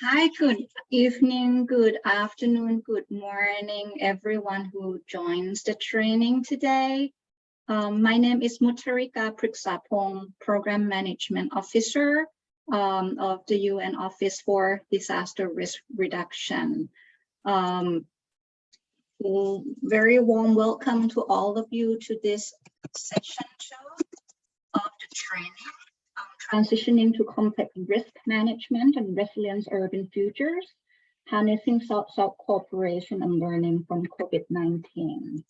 Hi, good evening, good afternoon, good morning, everyone who joins the training today. My name is Mutarika Pruksapong, Program Management Officer of the UN Office for Disaster Risk Reduction. Very warm welcome to all of you to this session 2 of the training. Transitioning to complex risk management and resilient urban futures, harnessing South-South cooperation and learning from COVID-19.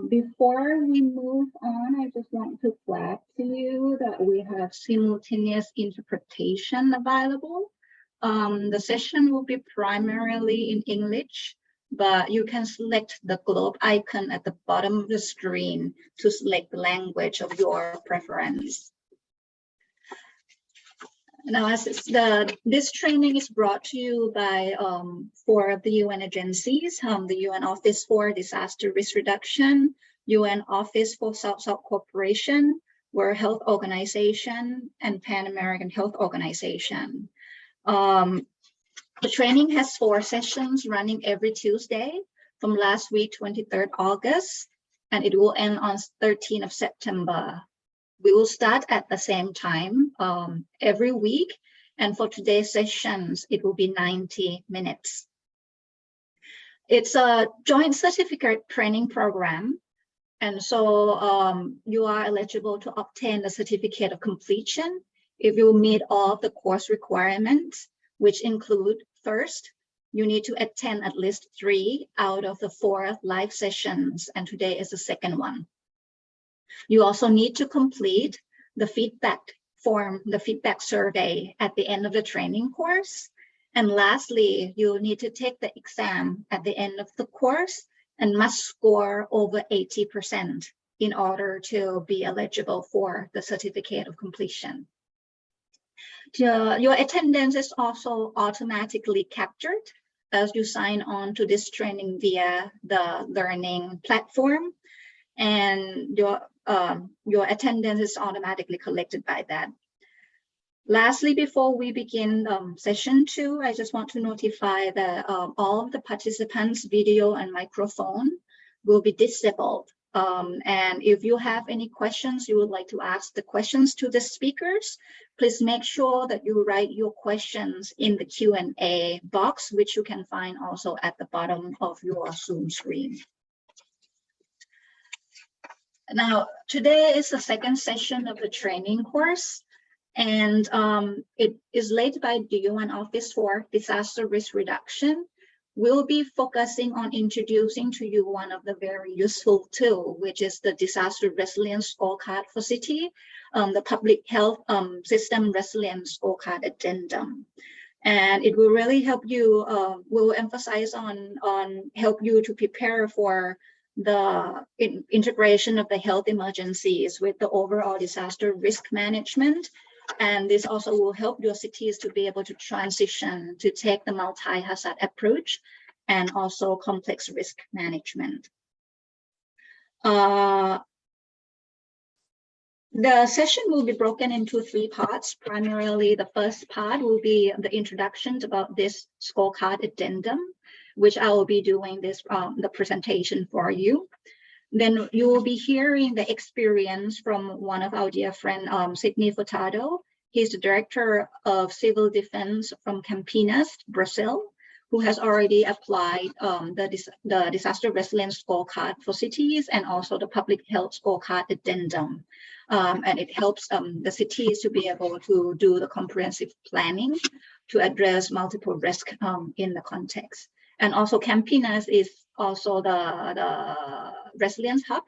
Before we move on, I just want to flag to you that we have simultaneous interpretation available. The session will be primarily in English, but you can select the globe icon at the bottom of the screen to select the language of your preference. Now, this training is brought to you by 4 of the UN agencies, the UN Office for Disaster Risk Reduction, UN Office for South-South Cooperation, World Health Organization, and Pan American Health Organization. The training has 4 sessions running every Tuesday from last week, 23rd August, and it will end on 13th of September. We will start at the same time every week, and for today's sessions, it will be 90 minutes. It's a joint certificate training program, and so you are eligible to obtain the certificate of completion if you meet all of the course requirements, which include, first, you need to attend at least 3 out of the 4 live sessions, and today is the second one. You also need to complete the feedback form, the feedback survey at the end of the training course. And lastly, you need to take the exam at the end of the course and must score over 80% in order to be eligible for the certificate of completion. Your attendance is also automatically captured as you sign on to this training via the learning platform, and your attendance is automatically collected by that. Lastly, before we begin session 2, I just want to notify that all of the participants' video and microphone will be disabled. And if you have any questions you would like to ask the questions to the speakers, please make sure that you write your questions in the Q&A box, which you can find also at the bottom of your Zoom screen. Now, today is the second session of the training course, and it is led by the UN Office for Disaster Risk Reduction. We'll be focusing on introducing to you one of the very useful tools, which is the Disaster Resilience Scorecard for City, the Public Health System Resilience Scorecard Addendum. And it will really help you, we'll emphasize on help you to prepare for the integration of the health emergencies with the overall disaster risk management. And this also will help your cities to be able to transition to take the multi-hazard approach and also complex risk management. The session will be broken into 3 parts. Primarily, the first part will be the introductions about this scorecard addendum, which I will be doing this the presentation for you. Then you will be hearing the experience from one of our dear friend, Sidnei Furtado. He's the Director of Civil Defense from Campinas, Brazil, who has already applied the Disaster Resilience Scorecard for cities and also the Public Health Scorecard Addendum. And it helps the cities to be able to do the comprehensive planning to address multiple risks in the context. And also Campinas is also the resilience hub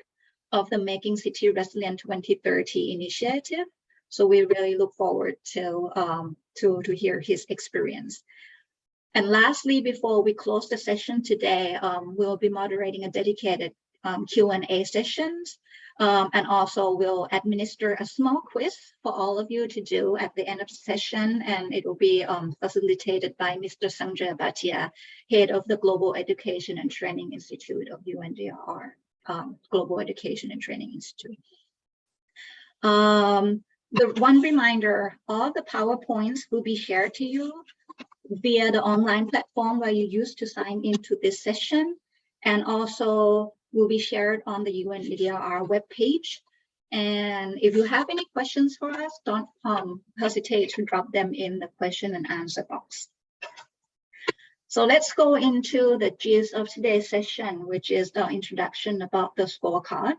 of the Making City Resilient 2030 initiative. So we really look forward to hear his experience. And lastly, before we close the session today, we'll be moderating a dedicated Q&A sessions. And also we'll administer a small quiz for all of you to do at the end of the session, and it will be facilitated by Mr. Sanjaya Bhatia, head of the Global Education and Training Institute of UNDRR, Global Education and Training Institute. The one reminder, all the PowerPoints will be shared to you via the online platform where you used to sign into this session, and also will be shared on the UNDRR webpage. And if you have any questions for us, don't hesitate to drop them in the question and answer box. So let's go into the gist of today's session, which is the introduction about the scorecard.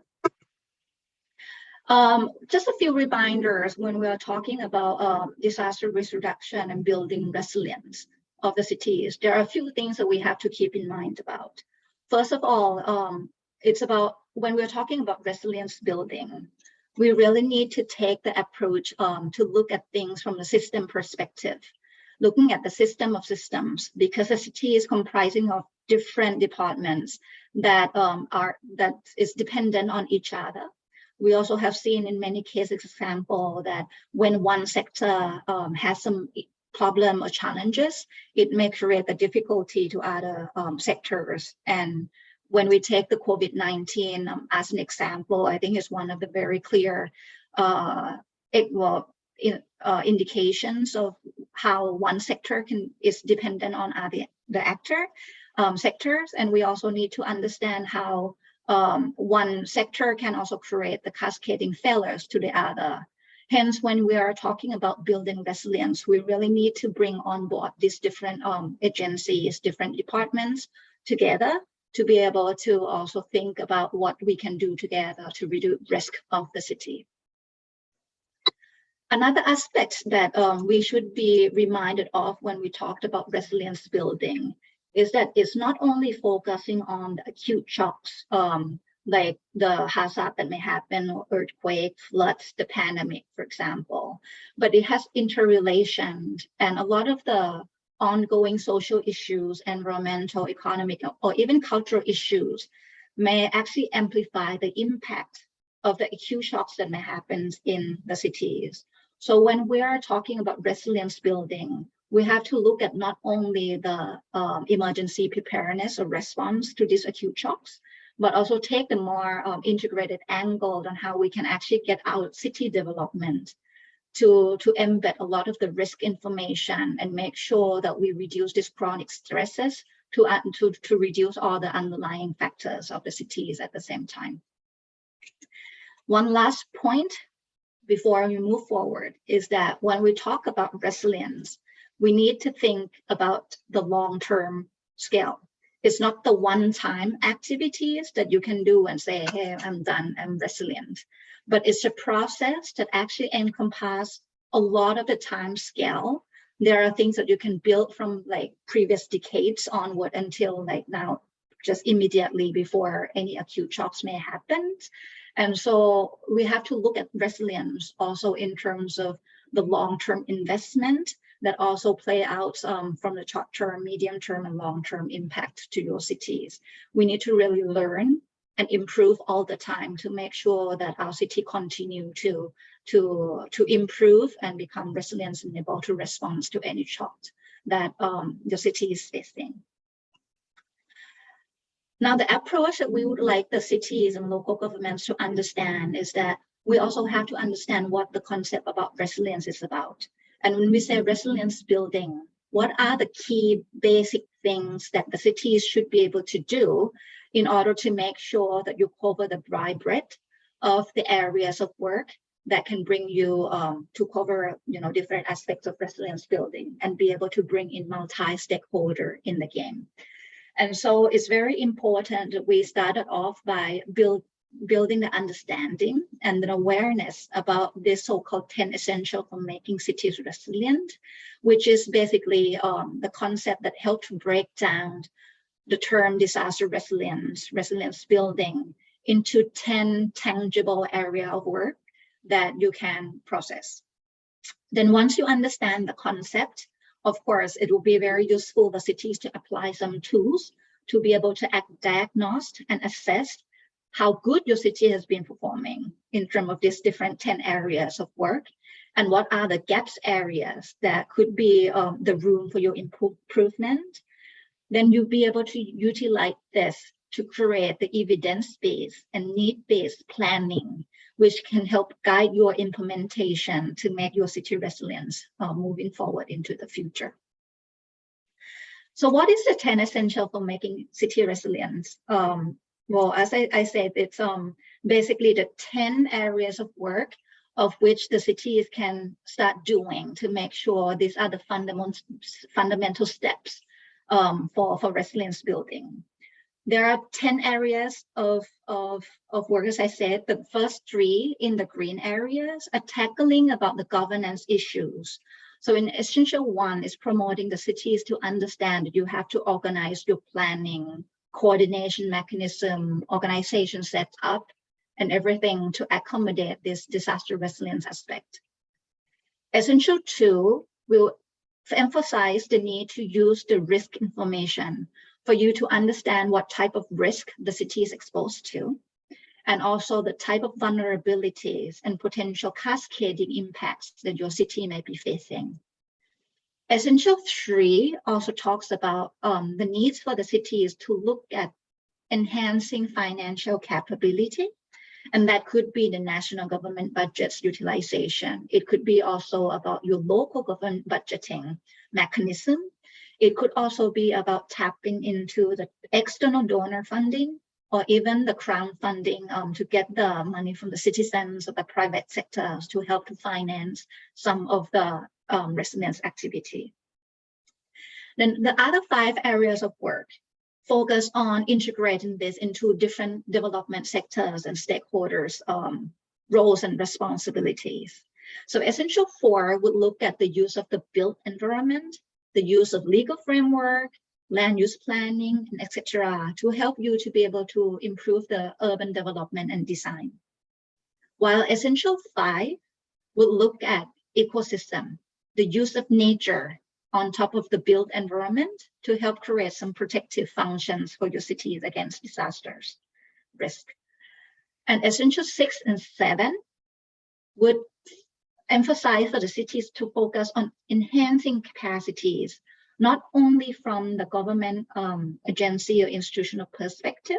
Just a few reminders when we are talking about disaster risk reduction and building resilience of the cities. There are a few things that we have to keep in mind about. First of all, it's about when we're talking about resilience building, we really need to take the approach to look at things from a system perspective, looking at the system of systems, because the city is comprising of different departments that is dependent on each other. We also have seen in many cases, example, that when one sector has some problem or challenges, it may create a difficulty to other sectors. And when we take the COVID-19 as an example, I think it's one of the very clear indications of how one sector is dependent on the sectors. And we also need to understand how one sector can also create the cascading failures to the other. Hence, when we are talking about building resilience, we really need to bring on board these different agencies, different departments together to be able to also think about what we can do together to reduce risk of the city. Another aspect that we should be reminded of when we talked about resilience building is that it's not only focusing on the acute shocks, like the hazard that may happen, or earthquake, floods, the pandemic, for example, but it has interrelation, and a lot of the ongoing social issues, environmental, economic, or even cultural issues may actually amplify the impact of the acute shocks that may happen in the cities. So when we are talking about resilience building, we have to look at not only the emergency preparedness or response to these acute shocks, but also take the more integrated angle on how we can actually get our city development to embed a lot of the risk information and make sure that we reduce these chronic stresses to reduce all the underlying factors of the cities at the same time. One last point before we move forward is that when we talk about resilience, we need to think about the long-term scale. It's not the one-time activities that you can do and say, hey, I'm done, I'm resilient. But it's a process that actually encompasses a lot of the time scale. There are things that you can build from like previous decades onward until like now, just immediately before any acute shocks may happen. And so we have to look at resilience also in terms of the long-term investment that also play out from the short-term, medium-term, and long-term impact to your cities. We need to really learn and improve all the time to make sure that our city continue to improve and become resilient and able to respond to any shock that the city is facing. Now, the approach that we would like the cities and local governments to understand is that we also have to understand what the concept about resilience is about. And when we say resilience building, what are the key basic things that the cities should be able to do in order to make sure that you cover the broad breadth of the areas of work that can bring you to cover different aspects of resilience building and be able to bring in multi-stakeholder in the game. And so it's very important that we started off by building the understanding and the awareness about this so-called 10 essentials for making cities resilient, which is basically the concept that helped to break down the term disaster resilience building into 10 tangible areas of work that you can process. Then once you understand the concept, of course, it will be very useful for cities to apply some tools to be able to diagnose and assess how good your city has been performing in terms of these different 10 areas of work, and what are the gaps areas that could be the room for your improvement. Then you'll be able to utilize this to create the evidence-based and need-based planning, which can help guide your implementation to make your city resilient moving forward into the future. So what is the 10 essential for making city resilient? Well, as I said, it's basically the 10 areas of work of which the cities can start doing to make sure these are the fundamental steps for resilience building. There are 10 areas of work, as I said. The first 3 in the green areas are tackling about the governance issues. So in essential 1 is promoting the cities to understand that you have to organize your planning, coordination mechanism, organization set up, and everything to accommodate this disaster resilience aspect. Essential 2 will emphasize the need to use the risk information for you to understand what type of risk the city is exposed to, and also the type of vulnerabilities and potential cascading impacts that your city may be facing. Essential 3 also talks about the needs for the cities to look at enhancing financial capability, and that could be the national government budget's utilization. It could be also about your local government budgeting mechanism. It could also be about tapping into the external donor funding or even the crowdfunding to get the money from the citizens or the private sectors to help to finance some of the resilience activity. Then the other 5 areas of work focus on integrating this into different development sectors and stakeholders' roles and responsibilities. So essential 4 would look at the use of the built environment, the use of legal framework, land use planning, and etc. to help you to be able to improve the urban development and design. While essential 5 would look at ecosystem, the use of nature on top of the built environment to help create some protective functions for your cities against disasters risk. And essential 6 and 7 would emphasize for the cities to focus on enhancing capacities, not only from the government agency or institutional perspective,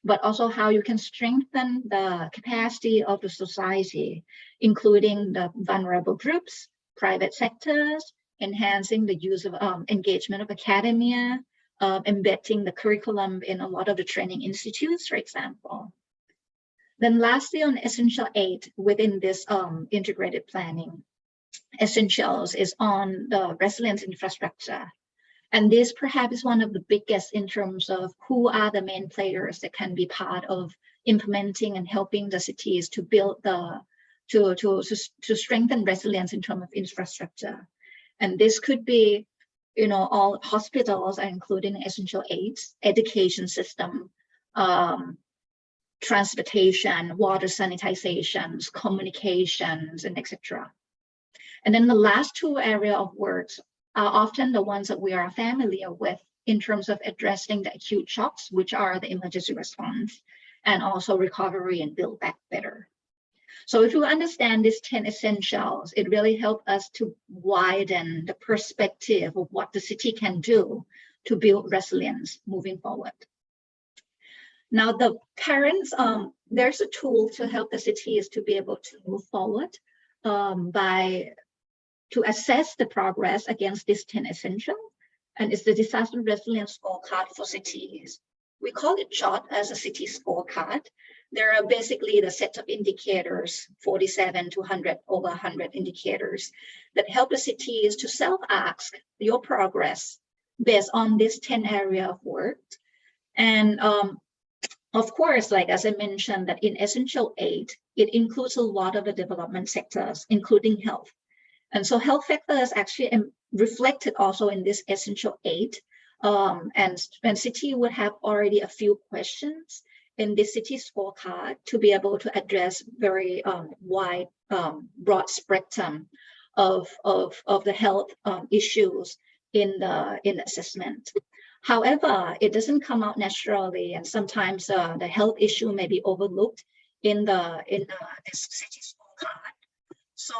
but also how you can strengthen the capacity of the society, including the vulnerable groups, private sectors, enhancing the use of engagement of academia, embedding the curriculum in a lot of the training institutes, for example. Then lastly, on essential 8 within this integrated planning, essentials is on the resilience infrastructure. And this perhaps is one of the biggest in terms of who are the main players that can be part of implementing and helping the cities to build to strengthen resilience in terms of infrastructure. And this could be, all hospitals are including essential 8, education system, transportation, water sanitizations, communications, and etc. And then the last 2 areas of works are often the ones that we are familiar with in terms of addressing the acute shocks, which are the emergency response, and also recovery and build back better. So if you understand these 10 essentials, it really helps us to widen the perspective of what the city can do to build resilience moving forward. Now, the parents, there's a tool to help the cities to be able to move forward to assess the progress against these 10 essentials, and it's the Disaster Resilience Scorecard for cities. We call it short as a city scorecard. There are basically the set of indicators, 47 to 100, over 100 indicators that help the cities to self-ask your progress based on this 10 area of work. And of course, like as I mentioned, that in Essential 8, it includes a lot of the development sectors, including health. And so health factors actually reflected also in this Essential 8. And city would have already a few questions in this city scorecard to be able to address very wide, broad spectrum of the health issues in the assessment. However, it doesn't come out naturally, and sometimes the health issue may be overlooked in this city scorecard. So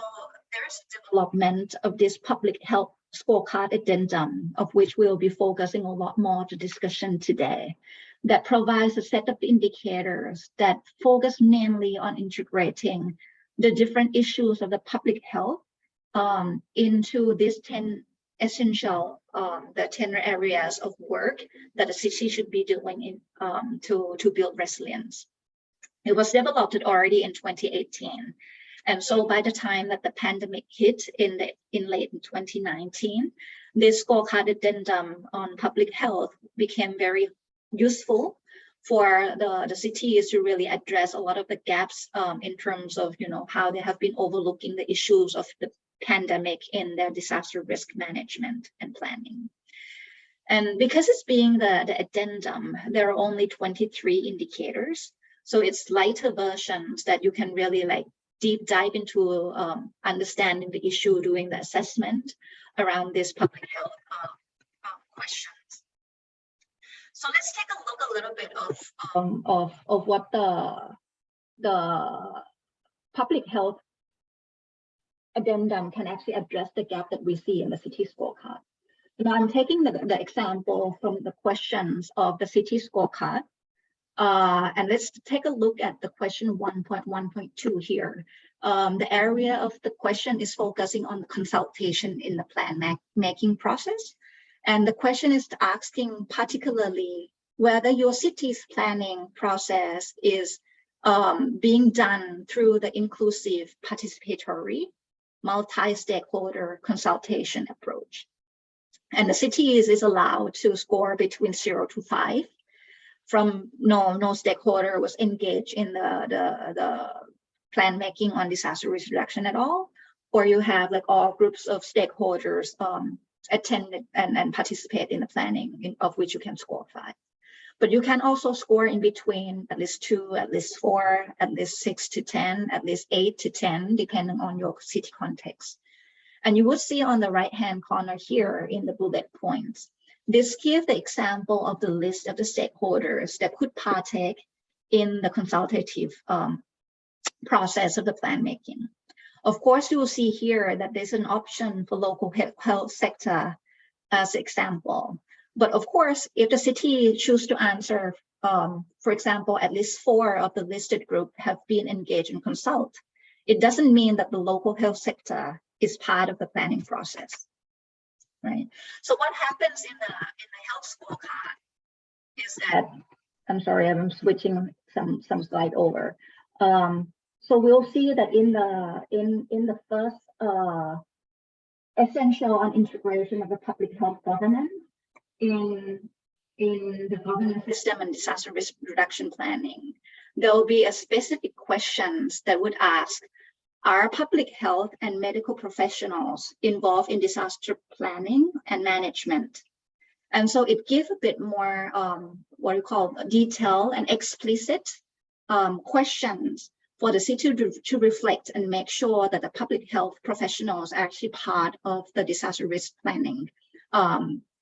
there's development of this public health scorecard addendum, of which we'll be focusing a lot more to discussion today, that provides a set of indicators that focus mainly on integrating the different issues of the public health into these 10 essential, the 10 areas of work that a city should be doing in, to build resilience. It was developed already in 2018. And so by the time that the pandemic hit in late 2019, this scorecard addendum on public health became very useful for the cities to really address a lot of the gaps in terms of, how they have been overlooking the issues of the pandemic in their disaster risk management and planning. And because it's being the addendum, there are only 23 indicators. So it's lighter versions that you can really deep dive into understanding the issue, doing the assessment around this public health questions. So let's take a look a little bit of what the public health addendum can actually address the gap that we see in the city scorecard. Now I'm taking the example from the questions of the city scorecard. And let's take a look at the question 1.1.2 here. The area of the question is focusing on the consultation in the plan making process. And the question is asking particularly whether your city's planning process is being done through the inclusive, participatory, multi-stakeholder consultation approach. And the city is allowed to score between 0 to 5. From no stakeholder was engaged in the plan making on disaster risk reduction at all, or you have all groups of stakeholders attend and participate in the planning, of which you can score 5. But you can also score in between at least 2, at least 4, at least 6 to 10, at least 8 to 10, depending on your city context. And you will see on the right-hand corner here in the bullet points, this gives the example of the list of the stakeholders that could partake in the consultative process of the plan making. Of course, you will see here that there's an option for local health sector as example. But of course, if the city chooses to answer, for example, at least 4 of the listed group have been engaged in consult, it doesn't mean that the local health sector is part of the planning process. Right. So what happens in the health scorecard is that, I'm sorry, I'm switching some slide over. So we'll see that in the first essential on integration of the public health governance in the governance system and disaster risk reduction planning, there will be a specific questions that would ask, are public health and medical professionals involved in disaster planning and management? And so it gives a bit more what you call detailed and explicit questions for the city to reflect and make sure that the public health professionals are actually part of the disaster risk planning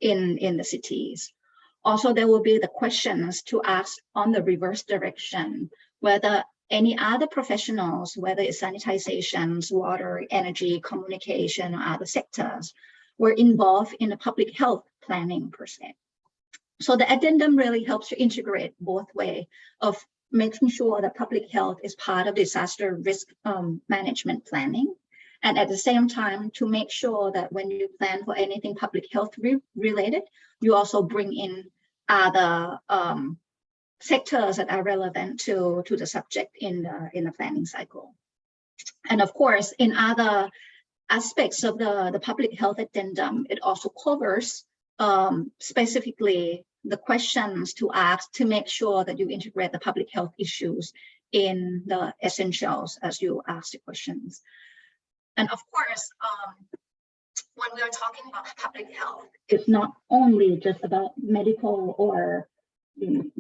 in the cities. Also, there will be the questions to ask on the reverse direction, whether any other professionals, whether it's sanitizations, water, energy, communication, or other sectors, were involved in the public health planning per se. So the addendum really helps to integrate both ways of making sure that public health is part of disaster risk management planning, and at the same time to make sure that when you plan for anything public health related, you also bring in other sectors that are relevant to the subject in the planning cycle. And of course, in other aspects of the public health addendum, it also covers specifically the questions to ask to make sure that you integrate the public health issues in the essentials as you ask the questions. And of course, when we are talking about public health, it's not only just about medical or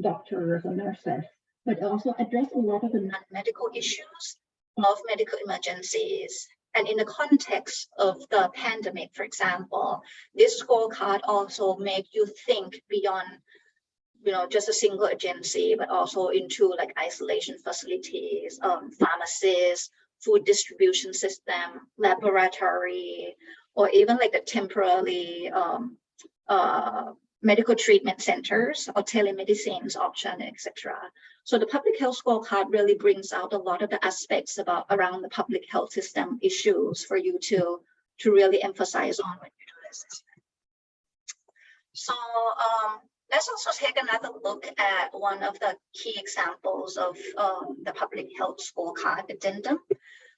doctors or nurses, but also address a lot of the non-medical issues of medical emergencies. And in the context of the pandemic, for example, this scorecard also make you think beyond, just a single agency, but also into like isolation facilities, pharmacies, food distribution system, laboratory, or even like the temporarily medical treatment centers or telemedicine option, etc. So the public health scorecard really brings out a lot of the aspects around the public health system issues for you to really emphasize on when you do the assessment. So let's also take another look at one of the key examples of the Public Health Scorecard Addendum.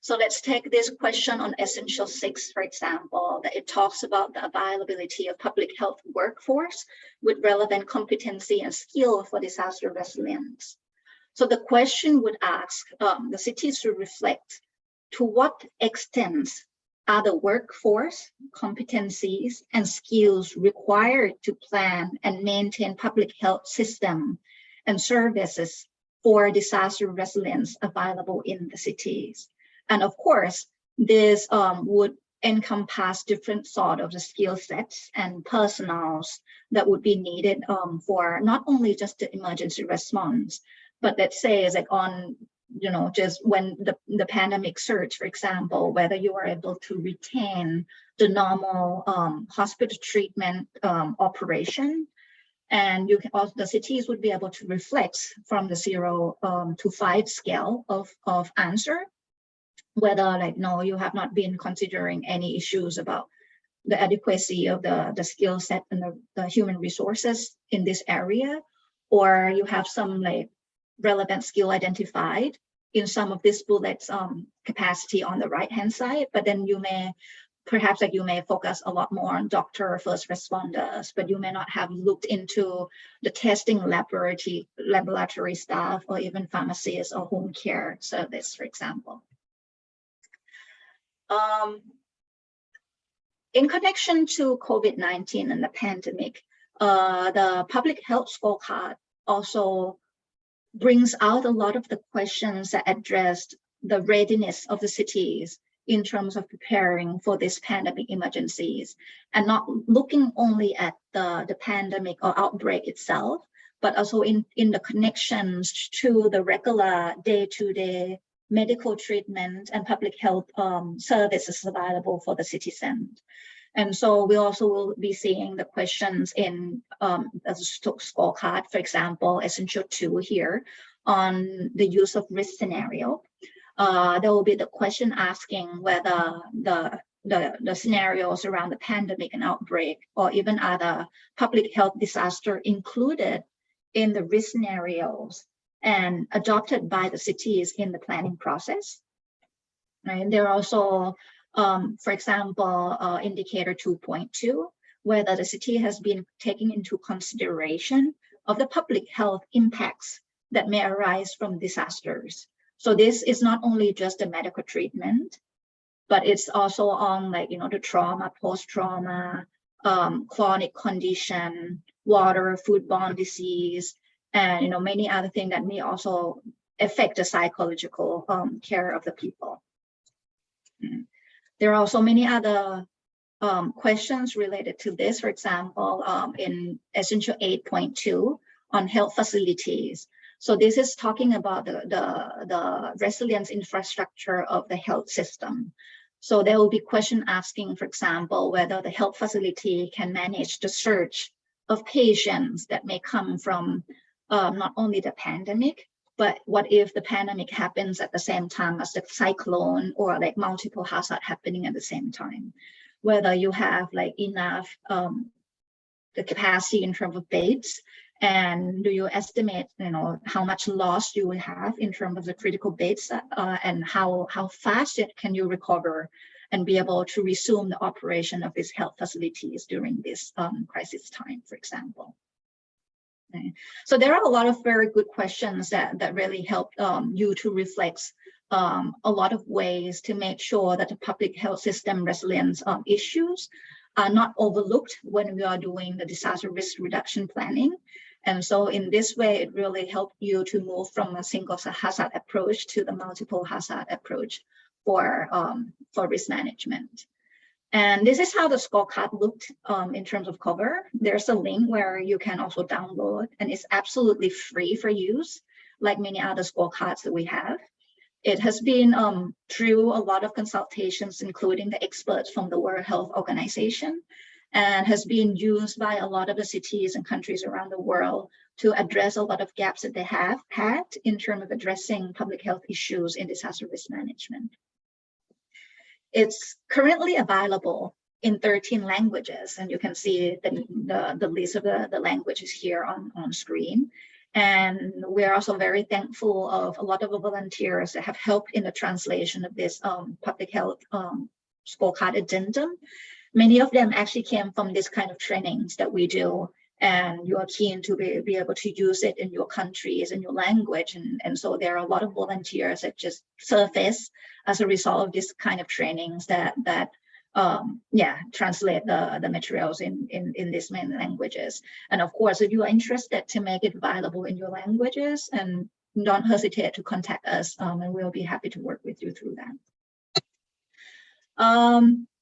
So let's take this question on Essential 6, for example, that it talks about the availability of public health workforce with relevant competency and skill for disaster resilience. So the question would ask the cities to reflect to what extent are the workforce, competencies, and skills required to plan and maintain public health system and services for disaster resilience available in the cities. And of course, this would encompass different sort of the skill sets and personnels that would be needed for not only just the emergency response, but let's say is like on, you know, just when the pandemic surge, for example, whether you are able to retain the normal hospital treatment operation. And you can also, the cities would be able to reflect from the 0 to 5 scale of answer, whether like, no, you have not been considering any issues about the adequacy of the skill set and the human resources in this area, or you have some like relevant skill identified in some of these bullets capacity on the right hand side, but then you may perhaps like you may focus a lot more on doctor or first responders, but you may not have looked into the testing laboratory staff or even pharmacists or home care service, for example. In connection to COVID-19 and the pandemic, the Public Health Scorecard also brings out a lot of the questions that addressed the readiness of the cities in terms of preparing for these pandemic emergencies, and not looking only at the pandemic or outbreak itself, but also in the connections to the regular day-to-day medical treatment and public health services available for the citizens. And so we also will be seeing the questions in the scorecard, for example, Essential 2 here on the use of risk scenario. There will be the question asking whether the scenarios around the pandemic and outbreak or even other public health disaster included in the risk scenarios and adopted by the cities in the planning process. Right? And there are also, for example, indicator 2.2, whether the city has been taking into consideration of the public health impacts that may arise from disasters. So this is not only just the medical treatment, but it's also on like, you know, the trauma, post-trauma, chronic condition, water, foodborne disease, and, you know, many other things that may also affect the psychological care of the people. There are also many other questions related to this. For example, in Essential 8.2 on health facilities. So this is talking about the resilience infrastructure of the health system. So there will be question asking, for example, whether the health facility can manage the surge of patients that may come from not only the pandemic, but what if the pandemic happens at the same time as the cyclone or like multiple hazards happening at the same time? Whether you have like enough the capacity in terms of beds, and do you estimate, you know, how much loss you will have in terms of the critical beds, and how fast can you recover and be able to resume the operation of these health facilities during this crisis time, for example. Okay. So there are a lot of very good questions that really help you to reflect a lot of ways to make sure that the public health system resilience issues are not overlooked when we are doing the disaster risk reduction planning. And so in this way, it really helped you to move from a single hazard approach to the multiple hazard approach for risk management. And this is how the scorecard looked in terms of cover. There's a link where you can also download, and it's absolutely free for use, like many other scorecards that we have. It has been through a lot of consultations, including the experts from the World Health Organization, and has been used by a lot of the cities and countries around the world to address a lot of gaps that they have had in terms of addressing public health issues in disaster risk management. It's currently available in 13 languages, and you can see the list of the languages here on screen. And we're also very thankful of a lot of the volunteers that have helped in the translation of this public health scorecard addendum. Many of them actually came from this kind of trainings that we do, and you are keen to be able to use it in your countries and your language. And so there are a lot of volunteers that just surface as a result of this kind of trainings that translate the materials in these main languages. And of course, if you are interested to make it available in your languages, and don't hesitate to contact us, and we'll be happy to work with you through that.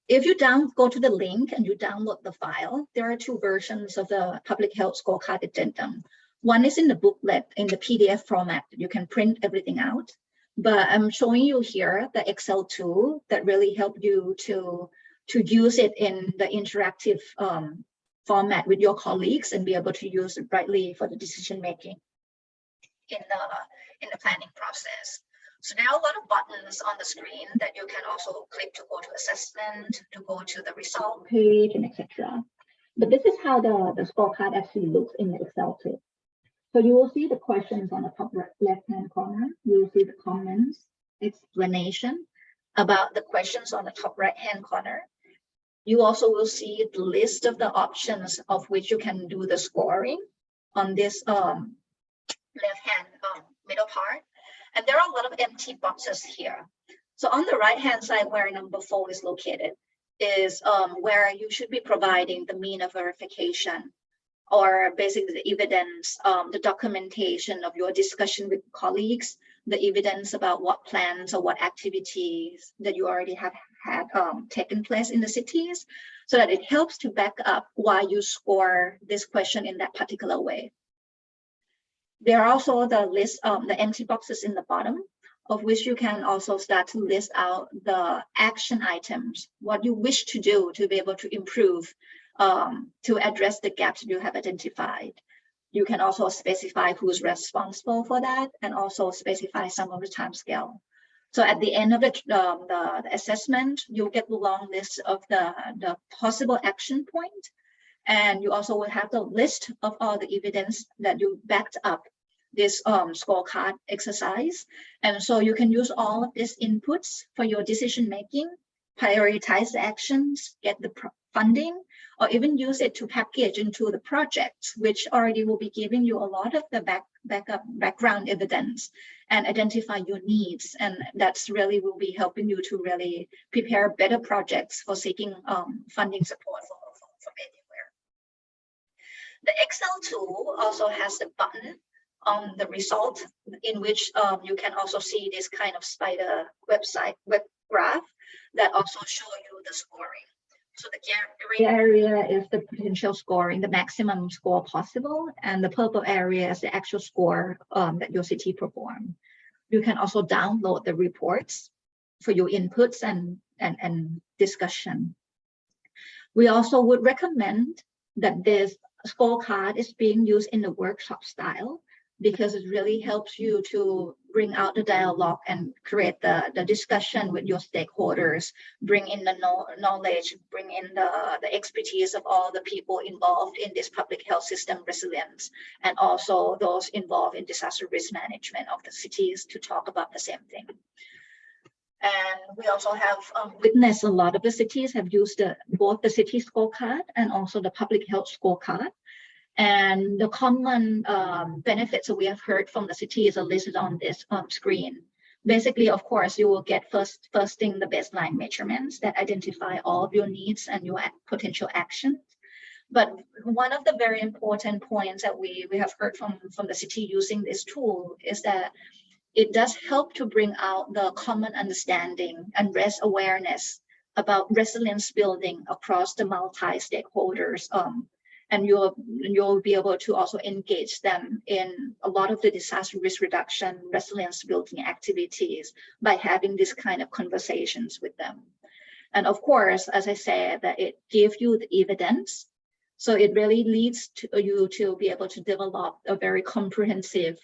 If you go to the link and you download the file, there are two versions of the Public Health Scorecard Addendum. One is in the booklet in the PDF format. You can print everything out. But I'm showing you here the Excel tool that really helped you to use it in the interactive format with your colleagues and be able to use it rightly for the decision making in the planning process. So there are a lot of buttons on the screen that you can also click to go to assessment, to go to the result page, and etc. But this is how the scorecard actually looks in the Excel tool. So you will see the questions on the top left-hand corner. You will see the comments, explanation about the questions on the top right-hand corner. You also will see the list of the options of which you can do the scoring on this left-hand middle part. And there are a lot of empty boxes here. So on the right-hand side, where number 4 is located, is where you should be providing the mean of verification, or basically the evidence, the documentation of your discussion with colleagues, the evidence about what plans or what activities that you already have had taken place in the cities, so that it helps to back up why you score this question in that particular way. There are also the list of the empty boxes in the bottom, of which you can also start to list out the action items, what you wish to do to be able to improve, to address the gaps you have identified. You can also specify who's responsible for that, and also specify some of the time scale. So at the end of the assessment, you'll get the long list of the possible action point. And you also will have the list of all the evidence that you backed up this scorecard exercise. And so you can use all of these inputs for your decision making, prioritize the actions, get the funding, or even use it to package into the projects, which already will be giving you a lot of the background evidence and identify your needs. And that's really will be helping you to really prepare better projects for seeking funding support from anywhere. The Excel tool also has the button on the result, in which you can also see this kind of spider web graph that also show you the scoring. So the gray area is the potential scoring, the maximum score possible, and the purple area is the actual score that your city performed. You can also download the reports for your inputs and discussion. We also would recommend that this scorecard is being used in the workshop style, because it really helps you to bring out the dialogue and create the discussion with your stakeholders, bring in the knowledge, bring in the expertise of all the people involved in this public health system resilience, and also those involved in disaster risk management of the cities to talk about the same thing. And we also have witnessed a lot of the cities have used both the city scorecard and also the public health scorecard. And the common benefits that we have heard from the cities are listed on this screen. Basically, of course, you will get first thing the baseline measurements that identify all of your needs and your potential actions. But one of the very important points that we have heard from the city using this tool is that it does help to bring out the common understanding and raise awareness about resilience building across the multi-stakeholders. And you'll be able to also engage them in a lot of the disaster risk reduction, resilience building activities by having this kind of conversations with them. And of course, as I said, that it gives you the evidence. So it really leads to you to be able to develop a very comprehensive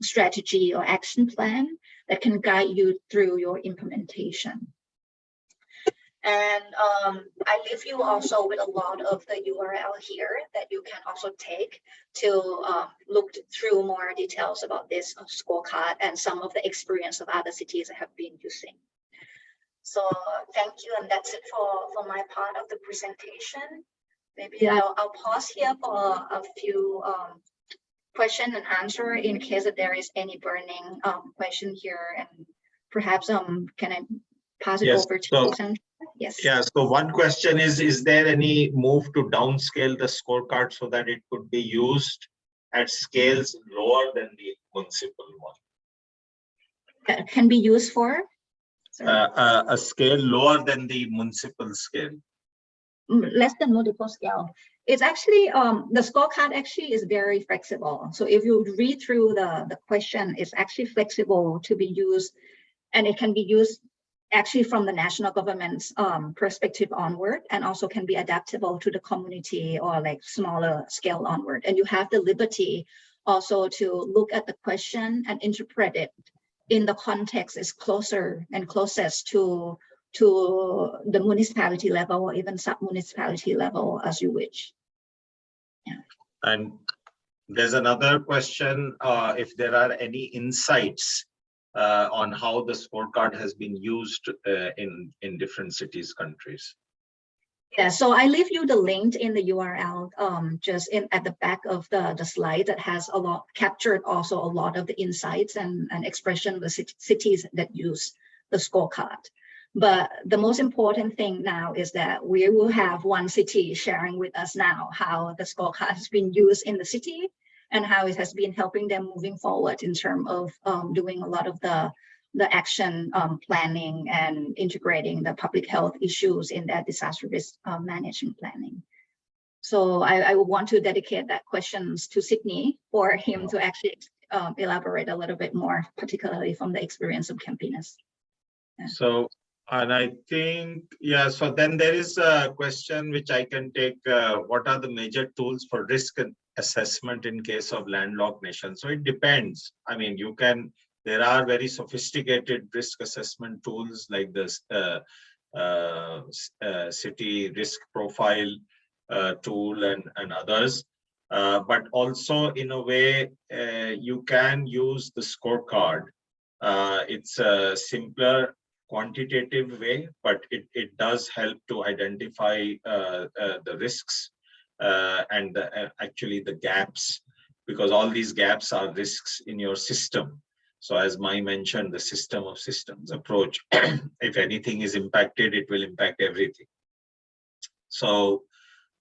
strategy or action plan that can guide you through your implementation. And I leave you also with a lot of the URL here that you can also take to look through more details about this scorecard and some of the experience of other cities that have been using. So thank you, and that's it for my part of the presentation. Maybe I'll pause here for a few question and answer in case that there is any burning question here, and perhaps can I pass it over to Sanjaya? Yes. Yeah, so one question is there any move to downscale the scorecard so that it could be used at scales lower than the municipal one? That can be used for? A scale lower than the municipal scale. Less than municipal scale. It's actually, the scorecard actually is very flexible. So if you read through the question, it's actually flexible to be used, and it can be used actually from the national government's perspective onward, and also can be adaptable to the community or like smaller scale onward. And you have the liberty also to look at the question and interpret it in the context is closer and closest to the municipality level or even sub-municipality level as you wish. Yeah. And there's another question, if there are any insights on how the scorecard has been used in different cities, countries. Yeah, so I leave you the link in the URL just at the back of the slide that has captured also a lot of the insights and expression of the cities that use the scorecard. But the most important thing now is that we will have one city sharing with us now how the scorecard has been used in the city and how it has been helping them moving forward in terms of doing a lot of the action planning and integrating the public health issues in their disaster risk management planning. So I would want to dedicate that questions to Sidnei for him to actually elaborate a little bit more, particularly from the experience of Campinas. Yeah. So, and I think, yeah, so then there is a question which I can take, what are the major tools for risk assessment in case of landlocked nations? So it depends. I mean, there are very sophisticated risk assessment tools like this city risk profile tool and others. But also in a way, you can use the scorecard. It's a simpler quantitative way, but it does help to identify the risks and actually the gaps, because all these gaps are risks in your system. So as Mai mentioned, the system of systems approach, if anything is impacted, it will impact everything. So,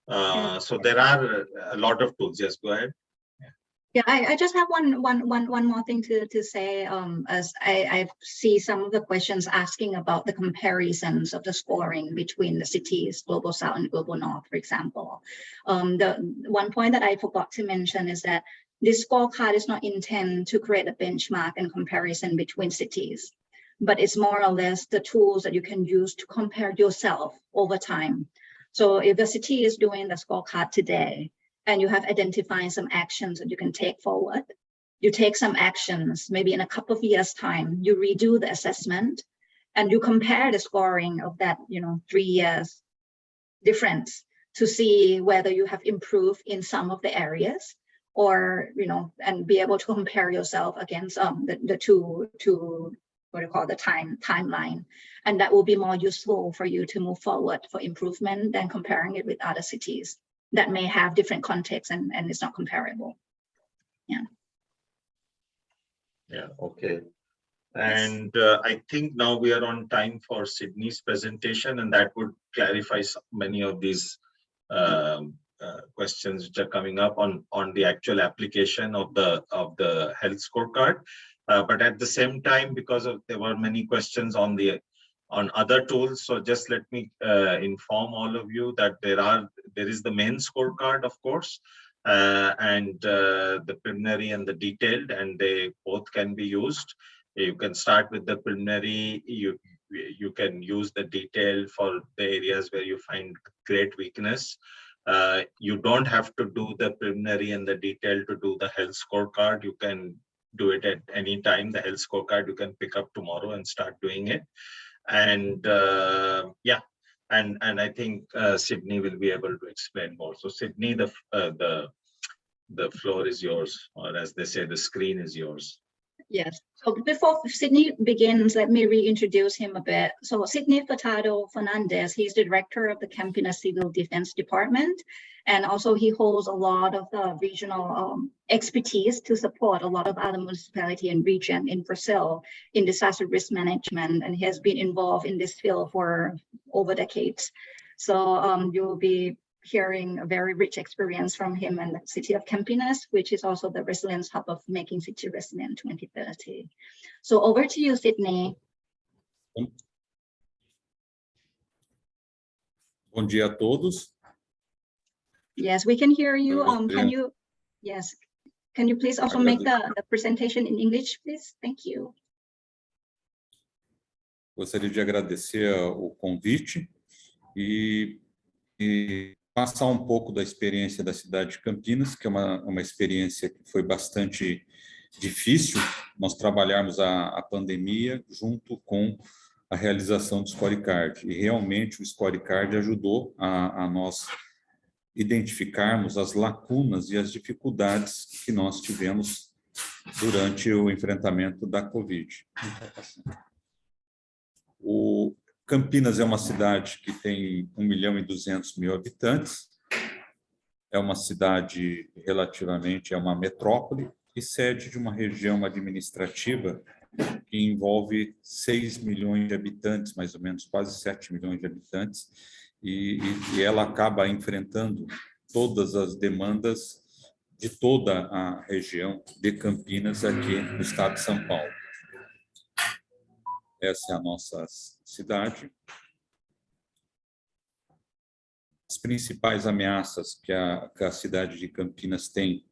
so there are a lot of tools. Yes, go ahead. Yeah, I just have one more thing to say, as I see some of the questions asking about the comparisons of the scoring between the cities, Global South and Global North, for example. The one point that I forgot to mention is that this scorecard is not intended to create a benchmark and comparison between cities, but it's more or less the tools that you can use to compare yourself over time. So if the city is doing the scorecard today, and you have identified some actions that you can take forward, you take some actions, maybe in a couple of years' time, you redo the assessment and you compare the scoring of that, 3 years difference to see whether you have improved in some of the areas, or, and be able to compare yourself against the two what do you call the timeline. And that will be more useful for you to move forward for improvement than comparing it with other cities that may have different contexts and it's not comparable. Yeah. Yeah, okay. And I think now we are on time for Sidnei's presentation, and that would clarify many of these questions which are coming up on the actual application of the health scorecard. But at the same time, because there were many questions on other tools, so just let me inform all of you that there is the main scorecard, of course, and the preliminary and the detailed, and they both can be used. You can start with the preliminary. You can use the detail for the areas where you find great weakness. You don't have to do the preliminary and the detail to do the health scorecard. You can do it at any time. The health scorecard you can pick up tomorrow and start doing it. And yeah, and I think Sidney will be able to explain more. So Sidney, the floor is yours, or as they say, the screen is yours. Yes. So before Sidnei begins, let me reintroduce him a bit. So Sidnei Furtado Fernandez, he's the director of the Campinas Civil Defense Department. And also he holds a lot of regional expertise to support a lot of other municipality and region in Brazil in disaster risk management. And he has been involved in this field for over decades. So you will be hearing a very rich experience from him and the city of Campinas, which is also the resilience hub of Making City Resilient 2030. So over to you, Sidnei. Bom dia a todos. Yes, we can hear you. Can you please also make the presentation in English, please? Thank you. Gostaria de agradecer o convite e passar um pouco da experiência da cidade de Campinas, que é uma experiência que foi bastante difícil, nós trabalharmos a pandemia junto com a realização do Scorecard. E realmente o Scorecard ajudou a nós identificarmos as lacunas e as dificuldades que nós tivemos durante o enfrentamento da Covid. Campinas é uma cidade que tem 1.200.000 habitantes, é uma cidade relativamente, é uma metrópole e sede de uma região administrativa que envolve 6 milhões de habitantes, mais ou menos, quase 7 milhões de habitantes, e ela acaba enfrentando todas as demandas de toda a região de Campinas aqui no estado de São Paulo. Essa é a nossa cidade. As principais ameaças que a cidade de Campinas tem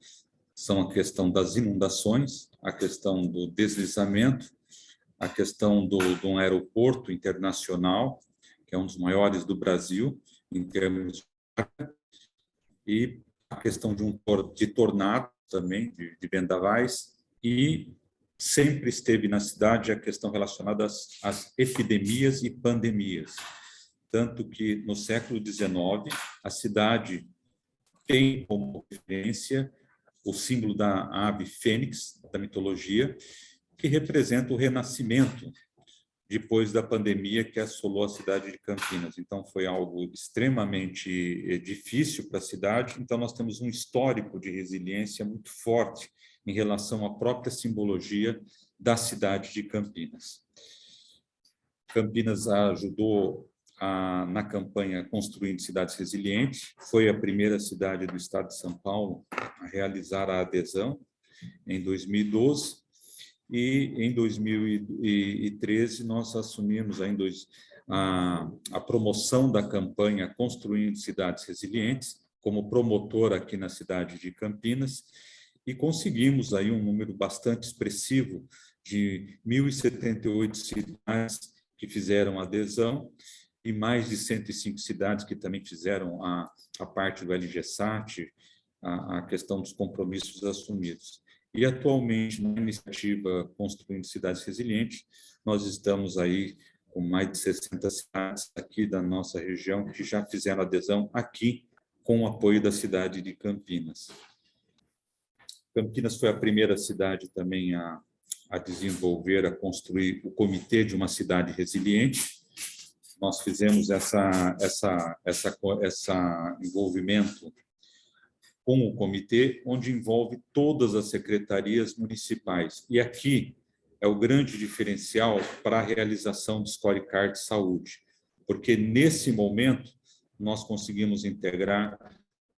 são a questão das inundações, a questão do deslizamento, a questão de um aeroporto internacional, que é um dos maiores do Brasil, em termos de e a questão de tornados também, de vendavais, e sempre esteve na cidade a questão relacionada às epidemias e pandemias. Tanto que, no século XIX, a cidade tem como referência o símbolo da ave fênix, da mitologia, que representa o renascimento depois da pandemia que assolou a cidade de Campinas. Então, foi algo extremamente difícil para a cidade. Então, nós temos um histórico de resiliência muito forte em relação à própria simbologia da cidade de Campinas. Campinas ajudou na campanha Construindo Cidades Resilientes, foi a primeira cidade do estado de São Paulo a realizar a adesão em 2012, e em 2013 nós assumimos ainda a promoção da campanha Construindo Cidades Resilientes como promotor aqui na cidade de Campinas, e conseguimos aí um número bastante expressivo de 1.078 cidades que fizeram adesão e mais de 105 cidades que também fizeram a parte do LGSAT, a questão dos compromissos assumidos. E atualmente, na iniciativa Construindo Cidades Resilientes, nós estamos aí com mais de 60 cidades aqui da nossa região que já fizeram adesão aqui com o apoio da cidade de Campinas. Campinas foi a primeira cidade também a desenvolver, a construir o Comitê de uma Cidade Resiliente. Nós fizemos essa envolvimento com o comitê, onde envolve todas as secretarias municipais. E aqui é o grande diferencial para a realização do Scorecard de Saúde, porque nesse momento nós conseguimos integrar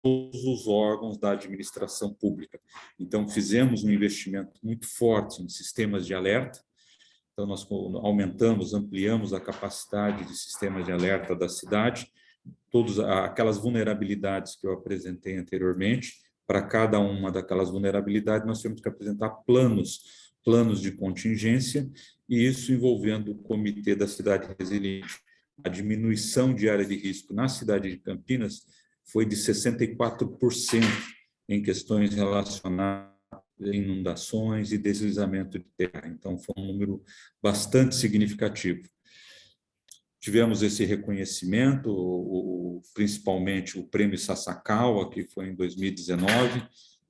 todos os órgãos da administração pública. Então, fizemos um investimento muito forte em sistemas de alerta. Então, nós aumentamos, ampliamos a capacidade de sistemas de alerta da cidade, todas aquelas vulnerabilidades que eu apresentei anteriormente. Para cada uma daquelas vulnerabilidades, nós temos que apresentar planos de contingência, e isso envolvendo o Comitê da Cidade Resiliente. A diminuição de área de risco na cidade de Campinas foi de 64% em questões relacionadas a inundações e deslizamento de terra. Então, foi um número bastante significativo. tivemos esse reconhecimento, principalmente o prêmio Sasakawa, que foi em 2019,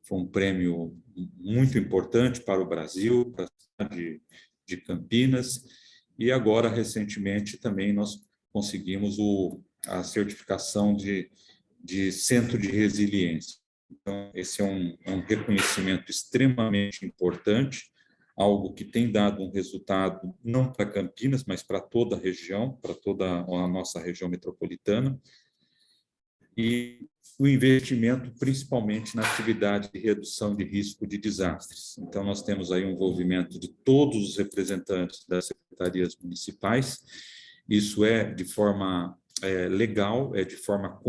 foi um prêmio muito importante para o Brasil, para a cidade de Campinas, e agora, recentemente, também nós conseguimos a certificação de Centro de Resiliência. Então, esse é um reconhecimento extremamente importante, algo que tem dado um resultado não para Campinas, mas para toda a região, para toda a nossa região metropolitana, e o investimento principalmente na atividade de redução de risco de desastres. Então, nós temos aí um envolvimento de todos os representantes das secretarias municipais, isso é de forma legal, é de forma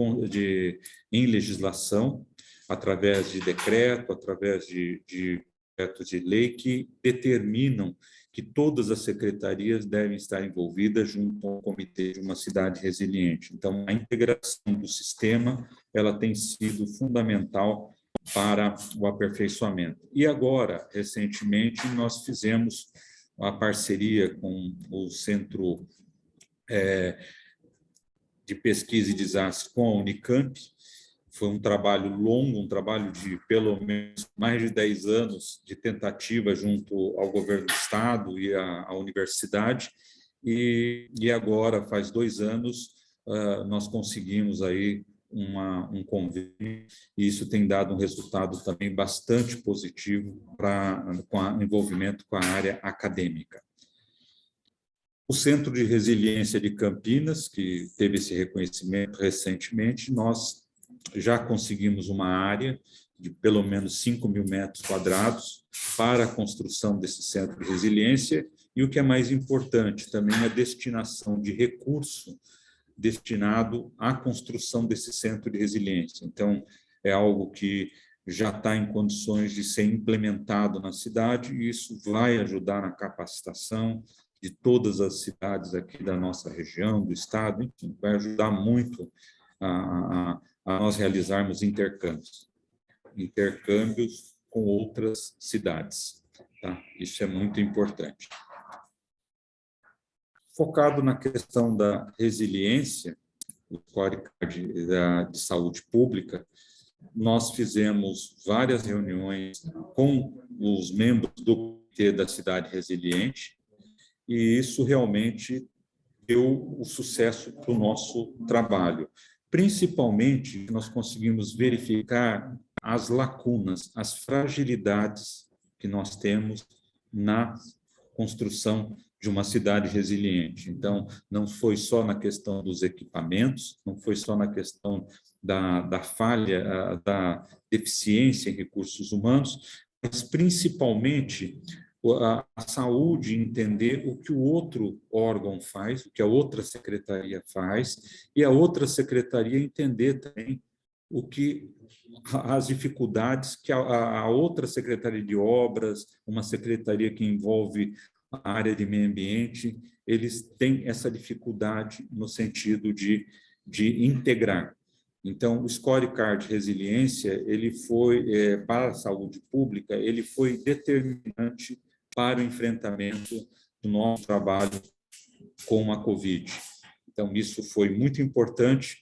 em legislação, através de decreto, através de projetos de lei que determinam que todas as secretarias devem estar envolvidas junto ao comitê de uma cidade resiliente. Então, a integração do sistema, ela tem sido fundamental para o aperfeiçoamento. E agora, recentemente, nós fizemos a parceria com o Centro de Pesquisa e Desastres com a Unicamp. Foi um trabalho longo, um trabalho de pelo menos mais de 10 anos de tentativa junto ao governo do estado e à universidade, e agora, faz 2 anos, nós conseguimos aí um convênio, e isso tem dado um resultado também bastante positivo com o envolvimento com a área acadêmica. O Centro de Resiliência de Campinas, que teve esse reconhecimento recentemente, nós já conseguimos uma área de pelo menos 5.000 metros quadrados para a construção desse centro de resiliência, e o que é mais importante também é a destinação de recurso destinado à construção desse centro de resiliência. Então, é algo que já está em condições de ser implementado na cidade, e isso vai ajudar na capacitação de todas as cidades aqui da nossa região, do estado, enfim, vai ajudar muito a nós realizarmos intercâmbios com outras cidades. Tá? Isso é muito importante. Focado na questão da resiliência, o Scorecard de saúde pública, nós fizemos várias reuniões com os membros do comitê da cidade resiliente, e isso realmente deu o sucesso para o nosso trabalho. Principalmente, nós conseguimos verificar as lacunas, as fragilidades que nós temos na construção de uma cidade resiliente. Então, não foi só na questão dos equipamentos, não foi só na questão da falha, da deficiência em recursos humanos, mas principalmente a saúde, entender o que o outro órgão faz, o que a outra secretaria faz, e a outra secretaria entender também as dificuldades que a outra secretaria de obras, uma secretaria que envolve a área de meio ambiente, eles têm essa dificuldade no sentido de integrar. Então, o Scorecard de Resiliência, ele foi, para a saúde pública, ele foi determinante para o enfrentamento do nosso trabalho com a Covid. Então, isso foi muito importante.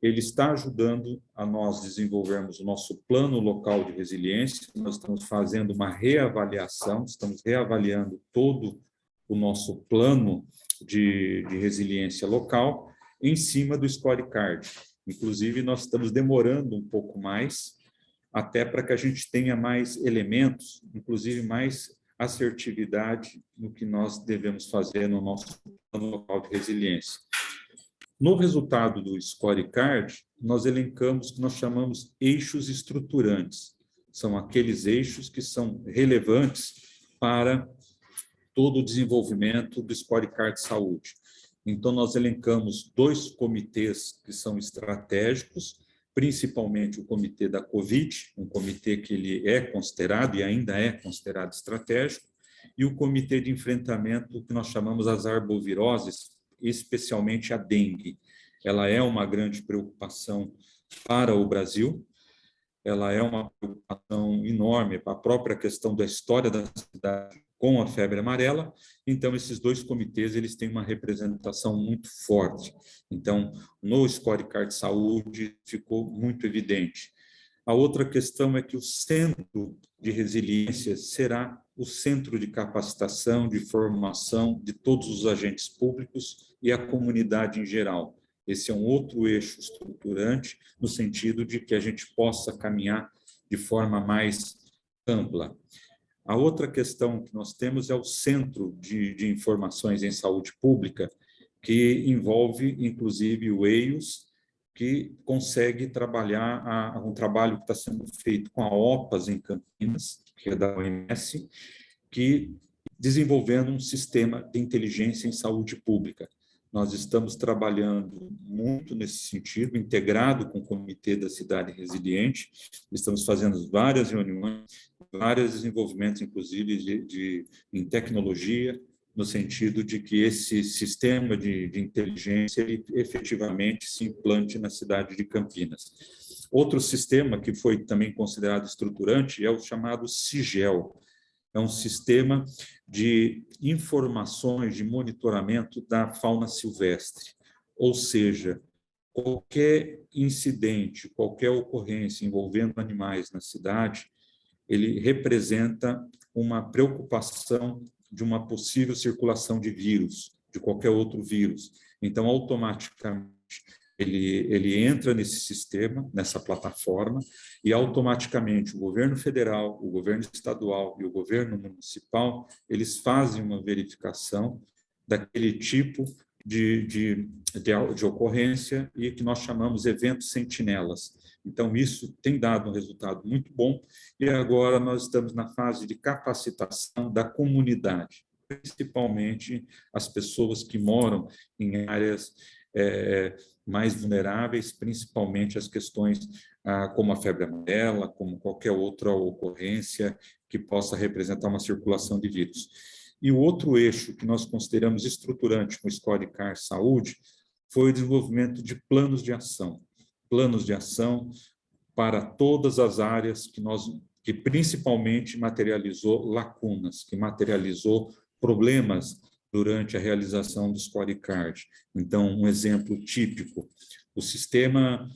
Ele está ajudando a nós desenvolvermos o nosso plano local de resiliência. Nós estamos fazendo uma reavaliação, estamos reavaliando todo o nosso plano de resiliência local em cima do Scorecard. Inclusive, nós estamos demorando um pouco mais, até para que a gente tenha mais elementos, inclusive mais assertividade no que nós devemos fazer no nosso plano local de resiliência. No resultado do Scorecard, nós elencamos o que nós chamamos eixos estruturantes. São aqueles eixos que são relevantes para todo o desenvolvimento do Scorecard de saúde. Então, nós elencamos 2 comitês que são estratégicos, principalmente o comitê da Covid, um comitê que ele é considerado e ainda é considerado estratégico, e o comitê de enfrentamento que nós chamamos as arboviroses, especialmente a dengue. Ela é uma grande preocupação para o Brasil, ela é uma preocupação enorme para a própria questão da história da cidade com a febre amarela. Então, esses dois comitês eles têm uma representação muito forte. Então, no Scorecard de Saúde ficou muito evidente. A outra questão é que o centro de resiliência será o centro de capacitação, de formação de todos os agentes públicos e a comunidade em geral. Esse é um outro eixo estruturante, no sentido de que a gente possa caminhar de forma mais ampla. A outra questão que nós temos é o Centro de Informações em Saúde Pública, que envolve, inclusive, o EIOS, que consegue trabalhar um trabalho que está sendo feito com a OPAS em Campinas, que é da OMS, que desenvolvendo um sistema de inteligência em saúde pública. Nós estamos trabalhando muito nesse sentido, integrado com o Comitê da Cidade Resiliente, estamos fazendo várias reuniões, vários desenvolvimentos, inclusive, em tecnologia, no sentido de que esse sistema de inteligência ele, efetivamente se implante na cidade de Campinas. Outro sistema que foi também considerado estruturante é o chamado SIGEL. É um sistema de informações de monitoramento da fauna silvestre, ou seja, qualquer incidente, qualquer ocorrência envolvendo animais na cidade, ele representa uma preocupação de uma possível circulação de vírus, de qualquer outro vírus. Então, automaticamente, ele entra nesse sistema, nessa plataforma, e automaticamente o governo federal, o governo estadual e o governo municipal, eles fazem uma verificação daquele tipo de ocorrência e que nós chamamos eventos sentinelas. Então, isso tem dado um resultado muito bom e agora nós estamos na fase de capacitação da comunidade, principalmente as pessoas que moram em áreas mais vulneráveis, principalmente as questões como a febre amarela, como qualquer outra ocorrência que possa representar uma circulação de vírus. E o outro eixo que nós consideramos estruturante com o Scorecard Saúde foi o desenvolvimento de planos de ação para todas as áreas que principalmente materializou lacunas, que materializou problemas durante a realização do Scorecard. Então, um exemplo típico, o sistema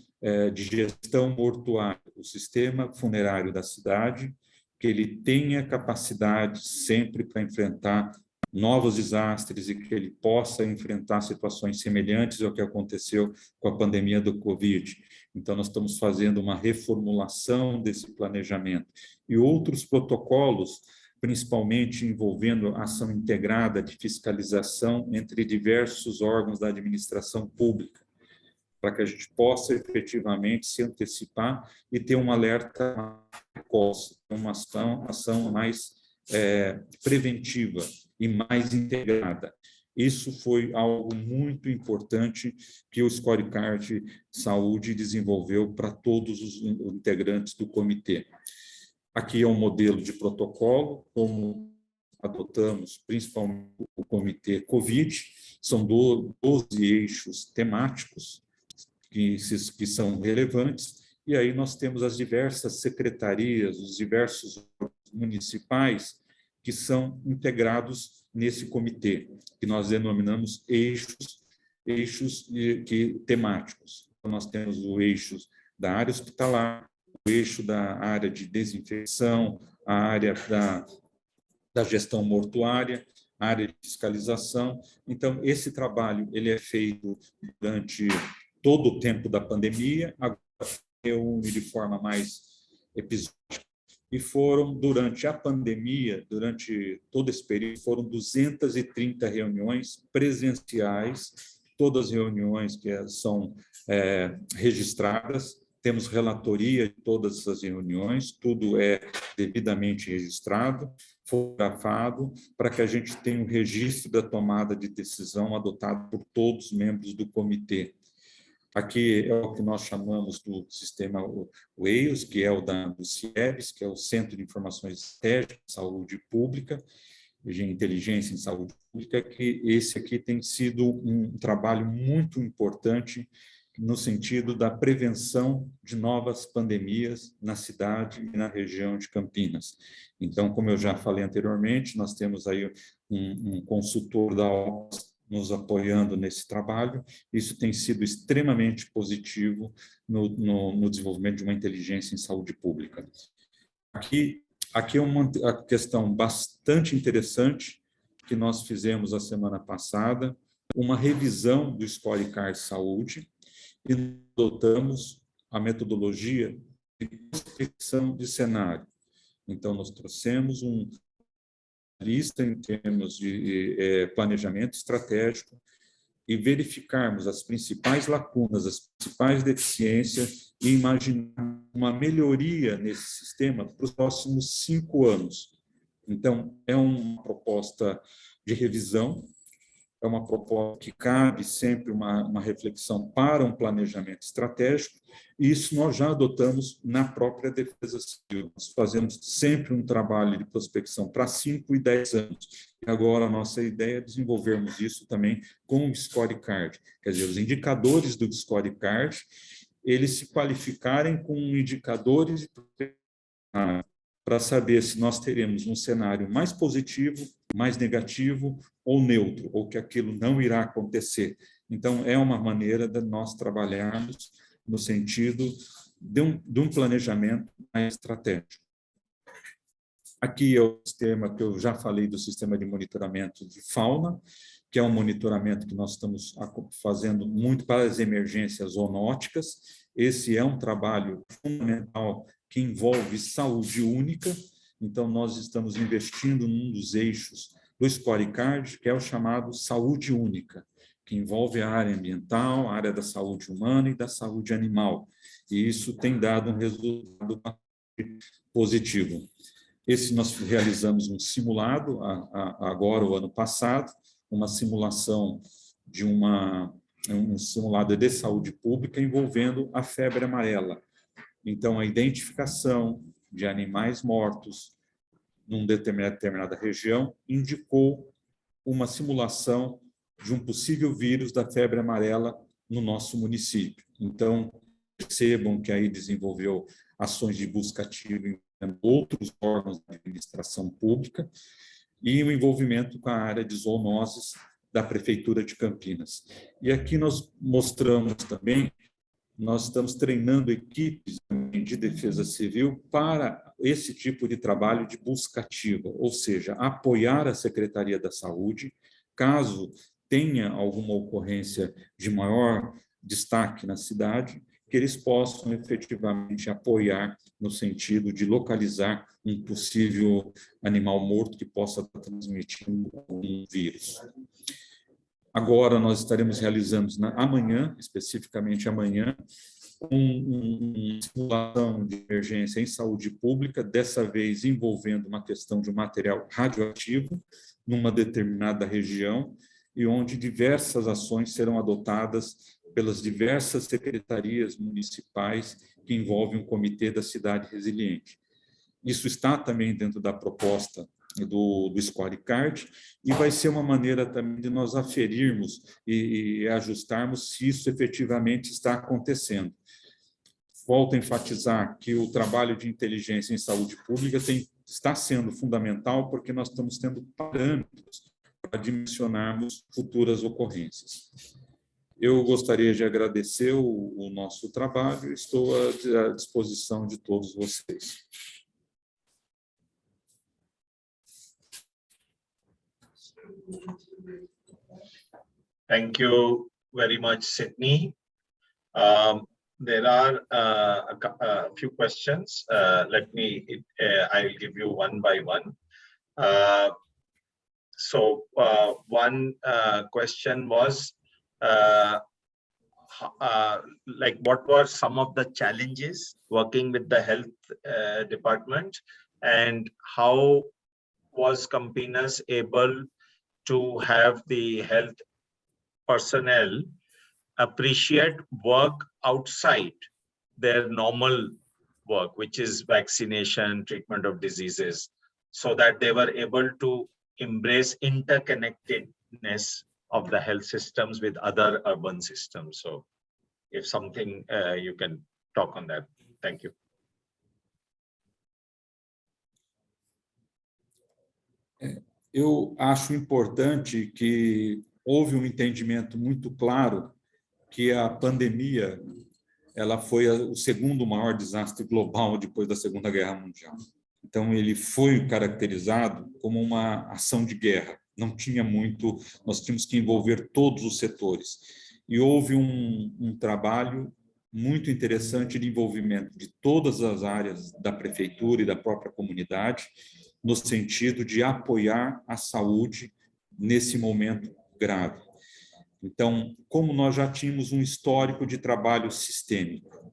de gestão mortuária, o sistema funerário da cidade, que ele tenha capacidade sempre para enfrentar novos desastres e que ele possa enfrentar situações semelhantes ao que aconteceu com a pandemia do Covid. Então, nós estamos fazendo uma reformulação desse planejamento. E outros protocolos, principalmente envolvendo ação integrada de fiscalização entre diversos órgãos da administração pública, para que a gente possa efetivamente se antecipar e ter um alerta precoce, uma ação mais preventiva e mais integrada. Isso foi algo muito importante que o Scorecard Saúde desenvolveu para todos os integrantes do comitê. Aqui é um modelo de protocolo, como adotamos principalmente o comitê COVID, são 12 eixos temáticos que são relevantes, e aí nós temos as diversas secretarias, os diversos municipais que são integrados nesse comitê, que nós denominamos eixos temáticos. Então, nós temos o eixo da área hospitalar, o eixo da área de desinfecção, a área da gestão mortuária, a área de fiscalização. Então, esse trabalho ele é feito durante todo o tempo da pandemia, agora reúne de forma mais episódica. E foram, durante a pandemia, durante todo esse período, foram 230 reuniões presenciais, todas as reuniões que são registradas, temos relatoria de todas essas reuniões, tudo é devidamente registrado, fotografado, para que a gente tenha um registro da tomada de decisão adotado por todos os membros do comitê. Aqui é o que nós chamamos do sistema EIOS, que é o do CIEBS, que é o Centro de Informações Estratégicas de Saúde Pública, de Inteligência em Saúde Pública, que esse aqui tem sido um trabalho muito importante no sentido da prevenção de novas pandemias na cidade e na região de Campinas. Então, como eu já falei anteriormente, nós temos aí um consultor da OMS nos apoiando nesse trabalho. Isso tem sido extremamente positivo no desenvolvimento de uma inteligência em saúde pública. Aqui é uma questão bastante interessante que nós fizemos a semana passada, uma revisão do Scorecard Saúde, e adotamos a metodologia de prospecção de cenário. Então, nós trouxemos uma lista em termos de planejamento estratégico e verificarmos as principais lacunas, as principais deficiências e imaginar uma melhoria nesse sistema para os próximos 5 anos. Então, é uma proposta de revisão, é uma proposta que cabe sempre uma reflexão para um planejamento estratégico, e isso nós já adotamos na própria Defesa Civil. Nós fazemos sempre um trabalho de prospecção para 5 e 10 anos. E agora a nossa ideia é desenvolvermos isso também com o Scorecard. Quer dizer, os indicadores do Scorecard, eles se qualificarem com indicadores de prospecção para saber se nós teremos um cenário mais positivo, mais negativo ou neutro, ou que aquilo não irá acontecer. Então, é uma maneira de nós trabalharmos no sentido de um planejamento mais estratégico. Aqui é o sistema que eu já falei do sistema de monitoramento de fauna, que é um monitoramento que nós estamos fazendo muito para as emergências zoonóticas. Esse é um trabalho fundamental que envolve saúde única. Então, nós estamos investindo num dos eixos do Scorecard, que é o chamado saúde única, que envolve a área ambiental, a área da saúde humana e da saúde animal. E isso tem dado um resultado positivo. Esse nós realizamos um simulado, agora, o ano passado, uma simulação de um simulado de saúde pública envolvendo a febre amarela. Então, a identificação de animais mortos numa determinada região indicou uma simulação de um possível vírus da febre amarela no nosso município. Então, percebam que aí desenvolveu ações de busca ativa em outros órgãos da administração pública e o envolvimento com a área de zoonoses da Prefeitura de Campinas. E aqui nós mostramos também, nós estamos treinando equipes de defesa civil para esse tipo de trabalho de busca ativa, ou seja, apoiar a Secretaria da Saúde, caso tenha alguma ocorrência de maior destaque na cidade, que eles possam efetivamente apoiar no sentido de localizar um possível animal morto que possa estar transmitindo um vírus. Agora, nós estaremos realizando amanhã, especificamente amanhã, uma simulação de emergência em saúde pública, dessa vez envolvendo uma questão de um material radioativo numa determinada região, e onde diversas ações serão adotadas pelas diversas secretarias municipais que envolvem o Comitê da Cidade Resiliente. Isso está também dentro da proposta do Scorecard, e vai ser uma maneira também de nós aferirmos e ajustarmos se isso efetivamente está acontecendo. Volto a enfatizar que o trabalho de inteligência em saúde pública está sendo fundamental, porque nós estamos tendo parâmetros para dimensionarmos futuras ocorrências. Eu gostaria de agradecer o nosso trabalho e estou à disposição de todos vocês. Thank you very much, Sidnei. There are a few questions. I'll give you one by one. One question was, like, what were some of the challenges working with the health department, and how was Campinas able to have the health personnel appreciate work outside their normal work, which is vaccination, treatment of diseases, so that they were able to embrace interconnectedness of the health systems with other urban systems. So if something you can talk on that. Thank you. Eu acho importante que houve um entendimento muito claro que a pandemia ela foi o segundo maior desastre global depois da Segunda Guerra Mundial. Então, ele foi caracterizado como uma ação de guerra. Não tinha muito, nós tínhamos que envolver todos os setores. E houve um trabalho muito interessante de envolvimento de todas as áreas da prefeitura e da própria comunidade, no sentido de apoiar a saúde nesse momento grave. Então, como nós já tínhamos um histórico de trabalho sistêmico,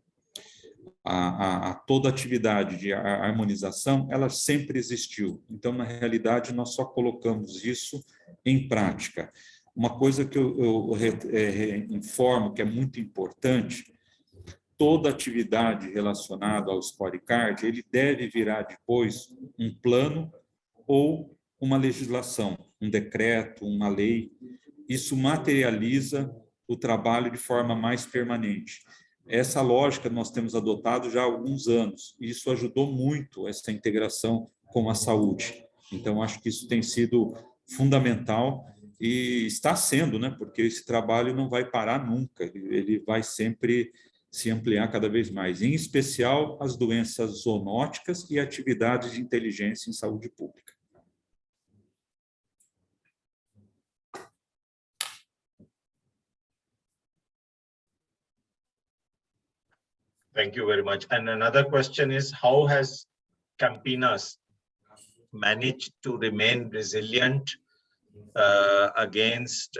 toda atividade de harmonização, ela sempre existiu. Então, na realidade, nós só colocamos isso em prática. Uma coisa que eu informo que é muito importante, toda atividade relacionada ao scorecard, ele deve virar depois um plano ou uma legislação, um decreto, uma lei. Isso materializa o trabalho de forma mais permanente. Essa lógica nós temos adotado já há alguns anos, e isso ajudou muito essa integração com a saúde. Então, acho que isso tem sido fundamental e está sendo, né? Porque esse trabalho não vai parar nunca, ele vai sempre se ampliar cada vez mais, em especial as doenças zoonóticas e atividades de inteligência em saúde pública. Thank you very much. And another question is, how has Campinas managed to remain resilient against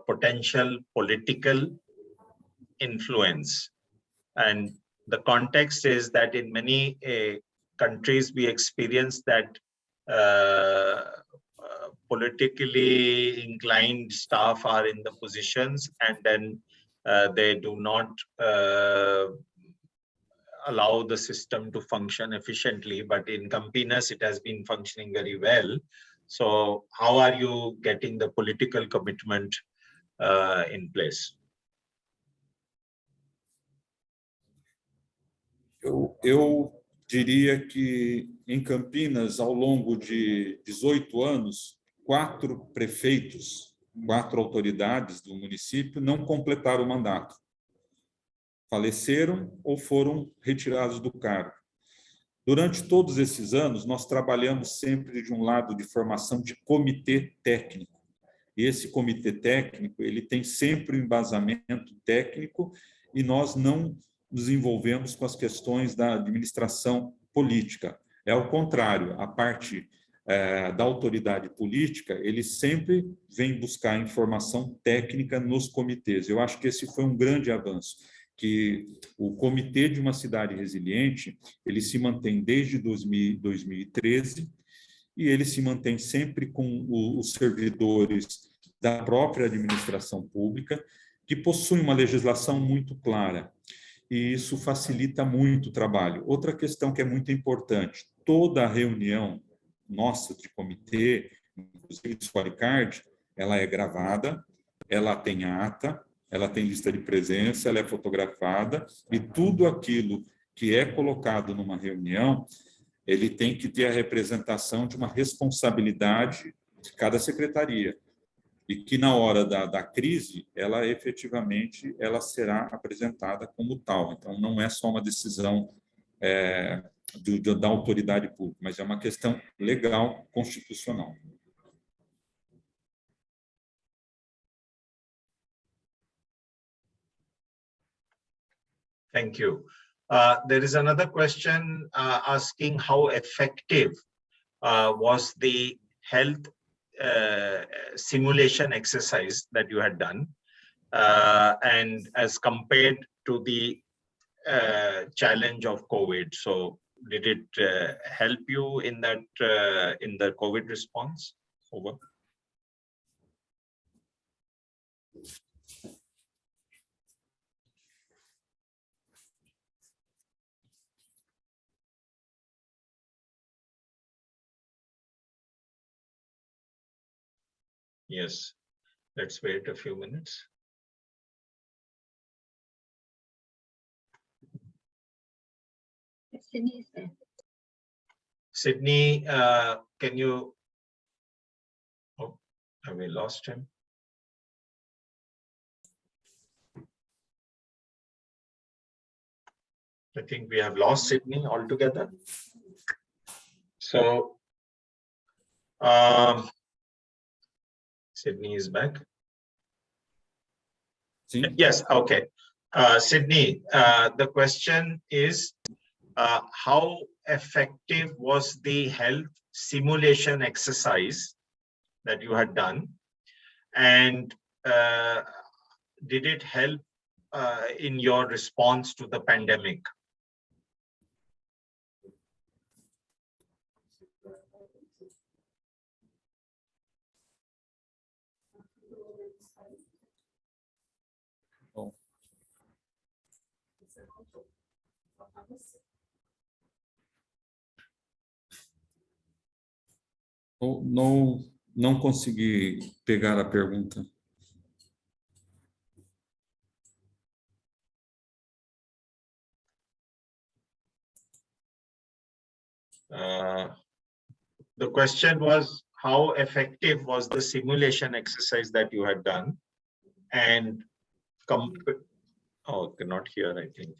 potential political influence? And the context is that in many countries, we experience that politically inclined staff are in the positions, and then they do not allow the system to function efficiently. But in Campinas, it has been functioning very well. So how are you getting the political commitment in place? Eu diria que em Campinas, ao longo de 18 anos, 4 prefeitos, 4 autoridades do município não completaram o mandato. Faleceram ou foram retirados do cargo. Durante todos esses anos, nós trabalhamos sempre de um lado de formação de comitê técnico. E esse comitê técnico, ele tem sempre um embasamento técnico e nós não nos envolvemos com as questões da administração política. É ao contrário, a parte da autoridade política, ele sempre vem buscar informação técnica nos comitês. Eu acho que esse foi um grande avanço, que o Comitê de uma Cidade Resiliente, ele se mantém desde 2013, e ele se mantém sempre com os servidores da própria administração pública, que possuem uma legislação muito clara, e isso facilita muito o trabalho. Outra questão que é muito importante, toda a reunião nossa de comitê, inclusive de scorecard, ela é gravada, ela tem ata, ela tem lista de presença, ela é fotografada, e tudo aquilo que é colocado numa reunião, ele tem que ter a representação de uma responsabilidade de cada secretaria, e que na hora da crise, ela efetivamente ela será apresentada como tal. Então, não é só uma decisão da autoridade pública, mas é uma questão legal, constitucional. Thank you. There is another question asking how effective was the health simulation exercise that you had done, and as compared to the challenge of COVID. So did it help you in that in the COVID response? Over. Yes, let's wait a few minutes. Sidnei is there. Sidnei, can you? Oh, have we lost him? I think we have lost Sidnei altogether. So, Sidnei is back. Sim. Yes, okay. Sidnei, the question is, how effective was the health simulation exercise that you had done? And did it help in your response to the pandemic? Não consegui pegar a pergunta. The question was, how effective was the simulation exercise that you had done? And cannot hear, I think.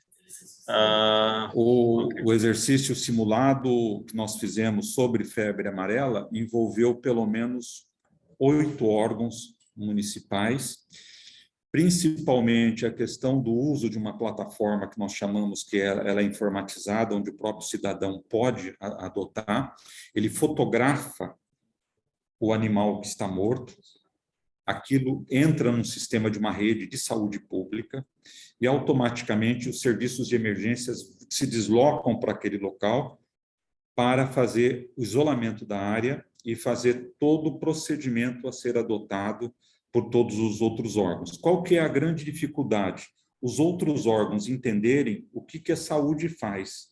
O exercício simulado que nós fizemos sobre febre amarela envolveu pelo menos 8 órgãos municipais, principalmente a questão do uso de uma plataforma que nós chamamos que ela é informatizada, onde o próprio cidadão pode adotar. Ele fotografa o animal que está morto, aquilo entra num sistema de uma rede de saúde pública e automaticamente os serviços de emergências se deslocam para aquele local para fazer o isolamento da área e fazer todo o procedimento a ser adotado por todos os outros órgãos. Qual que é a grande dificuldade? Os outros órgãos entenderem o que a saúde faz,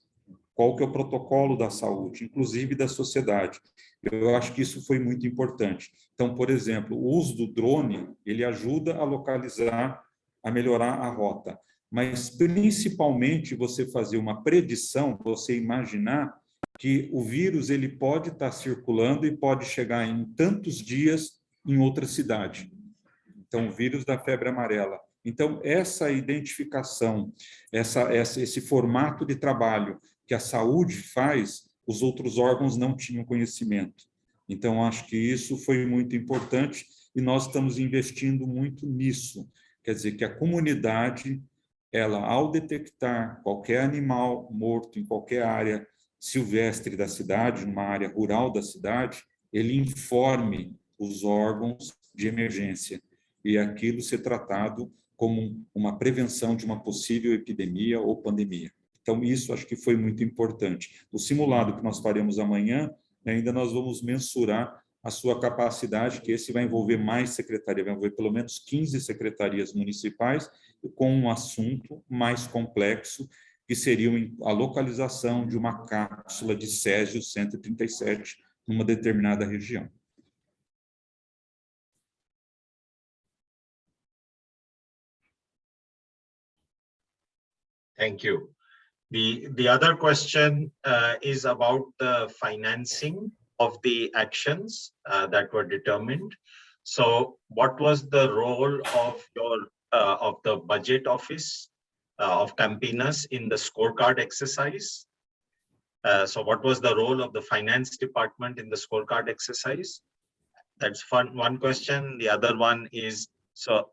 qual que é o protocolo da saúde, inclusive da sociedade. Eu acho que isso foi muito importante. Então, por exemplo, o uso do drone, ele ajuda a localizar, a melhorar a rota, mas principalmente você fazer uma predição, você imaginar que o vírus ele pode estar circulando e pode chegar em tantos dias em outra cidade. Então, o vírus da febre amarela. Então, essa identificação, esse formato de trabalho que a saúde faz, os outros órgãos não tinham conhecimento. Então, acho que isso foi muito importante e nós estamos investindo muito nisso. Quer dizer, que a comunidade, ela, ao detectar qualquer animal morto em qualquer área silvestre da cidade, numa área rural da cidade, ele informe os órgãos de emergência e aquilo ser tratado como uma prevenção de uma possível epidemia ou pandemia. Então, isso acho que foi muito importante. O simulado que nós faremos amanhã, ainda nós vamos mensurar a sua capacidade, que esse vai envolver mais secretarias, vai envolver pelo menos 15 secretarias municipais, com um assunto mais complexo, que seria a localização de uma cápsula de Césio 137 numa determinada região. Thank you. The other question is about the financing of the actions that were determined. So, what was the role of the budget office of Campinas in the scorecard exercise? So, what was the role of the finance department in the scorecard exercise? That's one question. The other one is,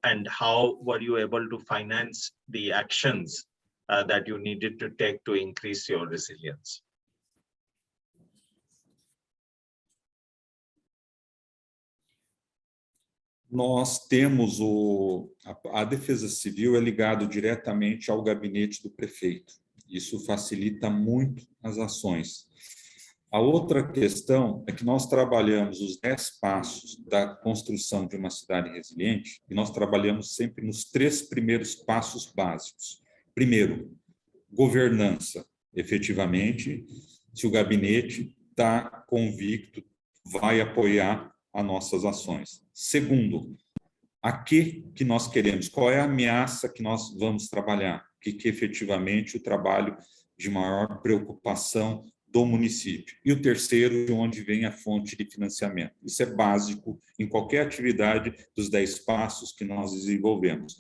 and how were you able to finance the actions that you needed to take to increase your resilience? Nós temos a Defesa Civil é ligado diretamente ao gabinete do prefeito. Isso facilita muito as ações. A outra questão é que nós trabalhamos os 10 passos da construção de uma cidade resiliente e nós trabalhamos sempre nos 3 primeiros passos básicos. Primeiro, governança. Efetivamente, se o gabinete está convicto, vai apoiar as nossas ações. Segundo, a que nós queremos? Qual é a ameaça que nós vamos trabalhar? Que efetivamente o trabalho de maior preocupação do município. E o terceiro, de onde vem a fonte de financiamento. Isso é básico em qualquer atividade dos 10 passos que nós desenvolvemos.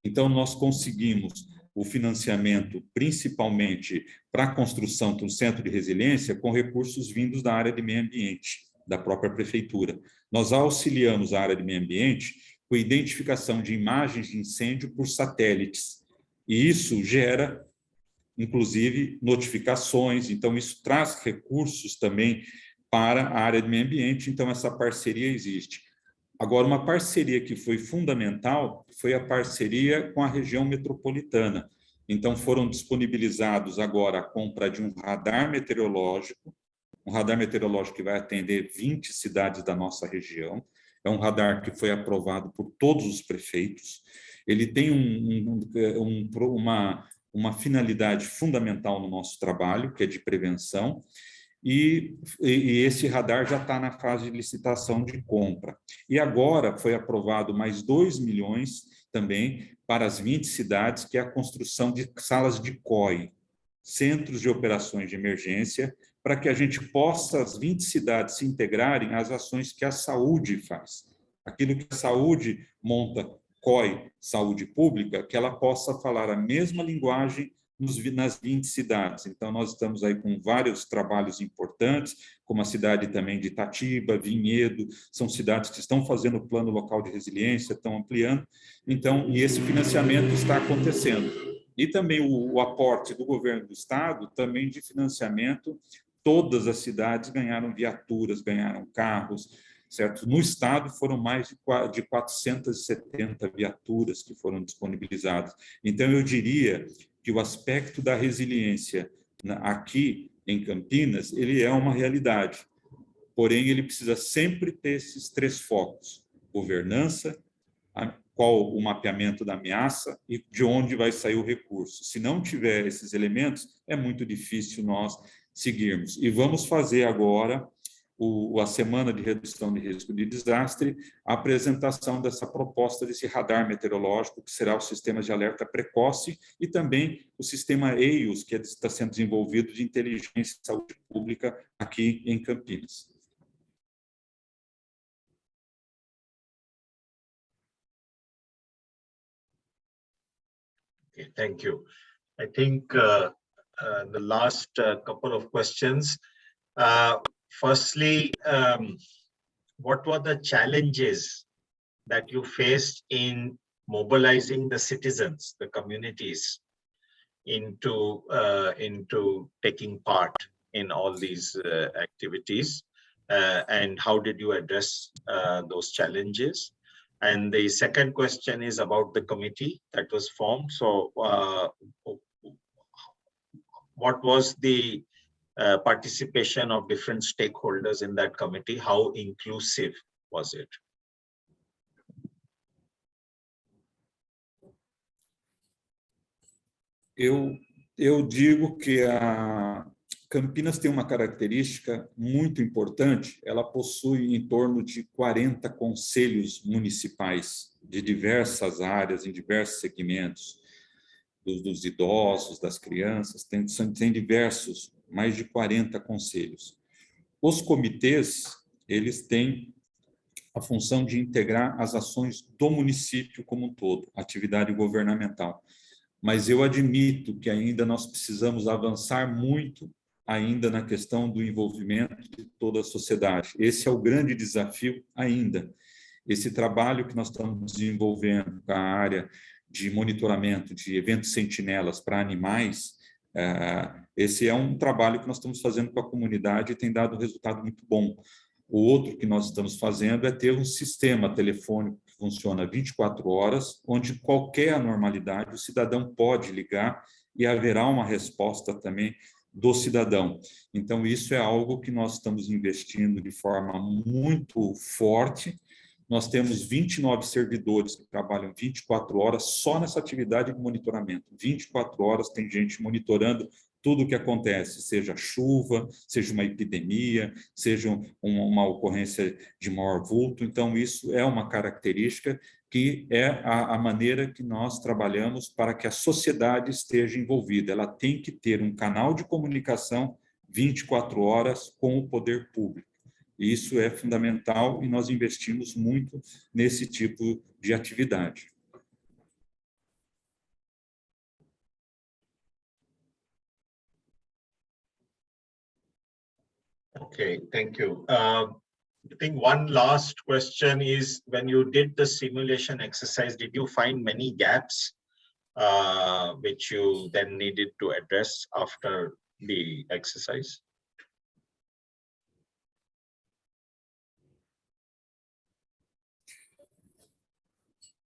Então, nós conseguimos o financiamento, principalmente para a construção de um centro de resiliência, com recursos vindos da área de meio ambiente, da própria prefeitura. Nós auxiliamos a área de meio ambiente com a identificação de imagens de incêndio por satélites. E isso gera, inclusive, notificações. Então, isso traz recursos também para a área de meio ambiente. Então, essa parceria existe. Agora, uma parceria que foi fundamental foi a parceria com a região metropolitana. Então, foram disponibilizados agora a compra de um radar meteorológico que vai atender 20 cidades da nossa região. É um radar que foi aprovado por todos os prefeitos. Ele tem uma finalidade fundamental no nosso trabalho, que é de prevenção, e esse radar já está na fase de licitação de compra. E agora foi aprovado mais 2 milhões também para as 20 cidades, que é a construção de salas de COI, Centros de Operações de Emergência, para que a gente possa, as 20 cidades, se integrarem às ações que a saúde faz. Aquilo que a saúde monta, COI, saúde pública, que ela possa falar a mesma linguagem nas 20 cidades. Então, nós estamos aí com vários trabalhos importantes, como a cidade também de Itatiba, Vinhedo, são cidades que estão fazendo o plano local de resiliência, estão ampliando. Então, e esse financiamento está acontecendo. E também o aporte do governo do estado, também de financiamento, todas as cidades ganharam viaturas, ganharam carros, certo? No estado foram mais de 470 viaturas que foram disponibilizadas. Então, eu diria que o aspecto da resiliência aqui em Campinas, ele é uma realidade. Porém, ele precisa sempre ter esses 3 focos: governança, qual o mapeamento da ameaça e de onde vai sair o recurso. Se não tiver esses elementos, é muito difícil nós seguirmos. E vamos fazer agora a Semana de Redução de Risco de Desastre, a apresentação dessa proposta desse radar meteorológico, que será o sistema de alerta precoce, e também o sistema EIOS, que está sendo desenvolvido de inteligência e saúde pública aqui em Campinas. Okay, thank you. I think the last couple of questions. Firstly, what were the challenges that you faced in mobilizing the citizens, the communities, into taking part in all these activities, and how did you address those challenges? And the second question is about the committee that was formed. So what was the participation of different stakeholders in that committee? How inclusive was it? Eu digo que a Campinas tem uma característica muito importante. Ela possui em torno de 40 conselhos municipais de diversas áreas, em diversos segmentos, dos idosos, das crianças, tem diversos, mais de 40 conselhos. Os comitês, eles têm a função de integrar as ações do município como um todo, atividade governamental. Mas eu admito que ainda nós precisamos avançar muito ainda na questão do envolvimento de toda a sociedade. Esse é o grande desafio ainda. Esse trabalho que nós estamos desenvolvendo com a área de monitoramento de eventos sentinelas para animais, esse é um trabalho que nós estamos fazendo com a comunidade e tem dado um resultado muito bom. O outro que nós estamos fazendo é ter um sistema telefônico que funciona 24 horas, onde qualquer anormalidade o cidadão pode ligar e haverá uma resposta também do cidadão. Então, isso é algo que nós estamos investindo de forma muito forte. Nós temos 29 servidores que trabalham 24 horas só nessa atividade de monitoramento. 24 horas tem gente monitorando tudo o que acontece, seja chuva, seja uma epidemia, seja uma ocorrência de maior vulto. Então, isso é uma característica que é a maneira que nós trabalhamos para que a sociedade esteja envolvida. Ela tem que ter um canal de comunicação 24 horas com o poder público. E isso é fundamental e nós investimos muito nesse tipo de atividade. Okay, thank you. I think one last question is, when you did the simulation exercise, did you find many gaps which you then needed to address after the exercise?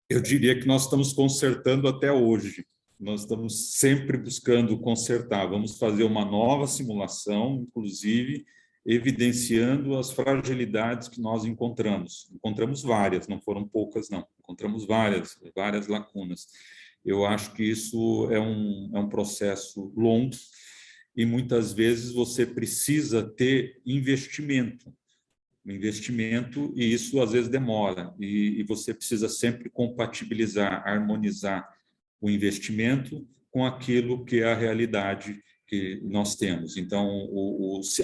Eu diria que nós estamos consertando até hoje. Nós estamos sempre buscando consertar. Vamos fazer uma nova simulação, inclusive evidenciando as fragilidades que nós encontramos. Encontramos várias, não foram poucas, não. Encontramos várias lacunas. Eu acho que isso é um processo longo e muitas vezes você precisa ter investimento, e isso às vezes demora, e você precisa sempre compatibilizar, harmonizar o investimento com aquilo que é a realidade que nós temos. Então,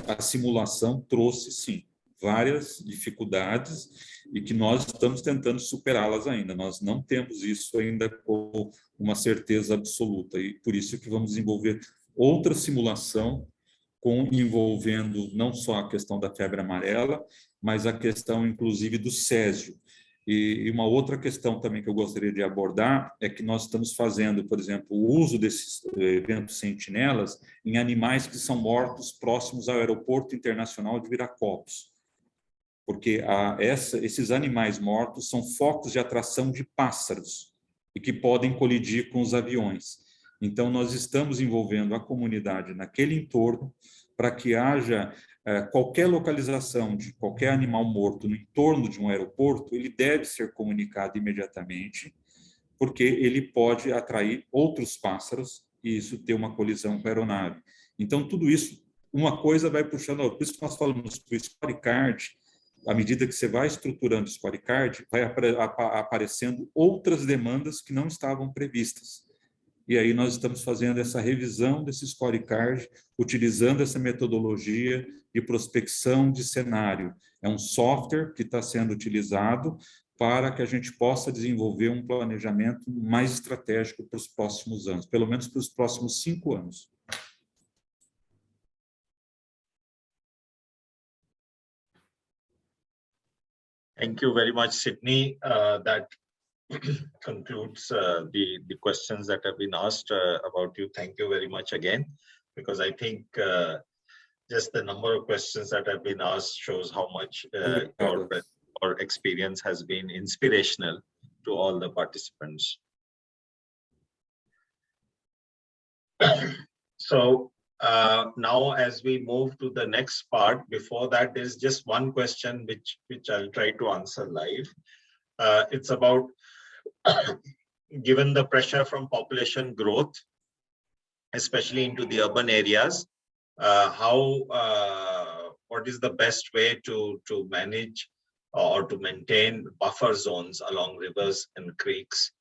a simulação trouxe, sim, várias dificuldades e que nós estamos tentando superá-las ainda. Nós não temos isso ainda com uma certeza absoluta, e por isso que vamos desenvolver outra simulação envolvendo não só a questão da febre amarela, mas a questão, inclusive, do césio. E uma outra questão também que eu gostaria de abordar é que nós estamos fazendo, por exemplo, o uso desses eventos sentinelas em animais que são mortos próximos ao aeroporto internacional de Viracopos. Porque esses animais mortos são focos de atração de pássaros e que podem colidir com os aviões. Então, nós estamos envolvendo a comunidade naquele entorno para que haja qualquer localização de qualquer animal morto no entorno de um aeroporto, ele deve ser comunicado imediatamente, porque ele pode atrair outros pássaros e isso ter uma colisão com a aeronave. Então, tudo isso, uma coisa vai puxando a outra. Por isso que nós falamos do scorecard, à medida que você vai estruturando o scorecard, vai aparecendo outras demandas que não estavam previstas. E aí nós estamos fazendo essa revisão desse scorecard, utilizando essa metodologia de prospecção de cenário. É um software que está sendo utilizado para que a gente possa desenvolver um planejamento mais estratégico para os próximos anos, pelo menos para os próximos 5 anos. Thank you very much, Sidnei. That concludes the questions that have been asked about you. Thank you very much again, because I think just the number of questions that have been asked shows how much your experience has been inspirational to all the participants. So now, as we move to the next part, before that, there's just one question which I'll try to answer live. It's about, given the pressure from population growth, especially into the urban areas, what is the best way to manage or to maintain buffer zones along rivers and creeks,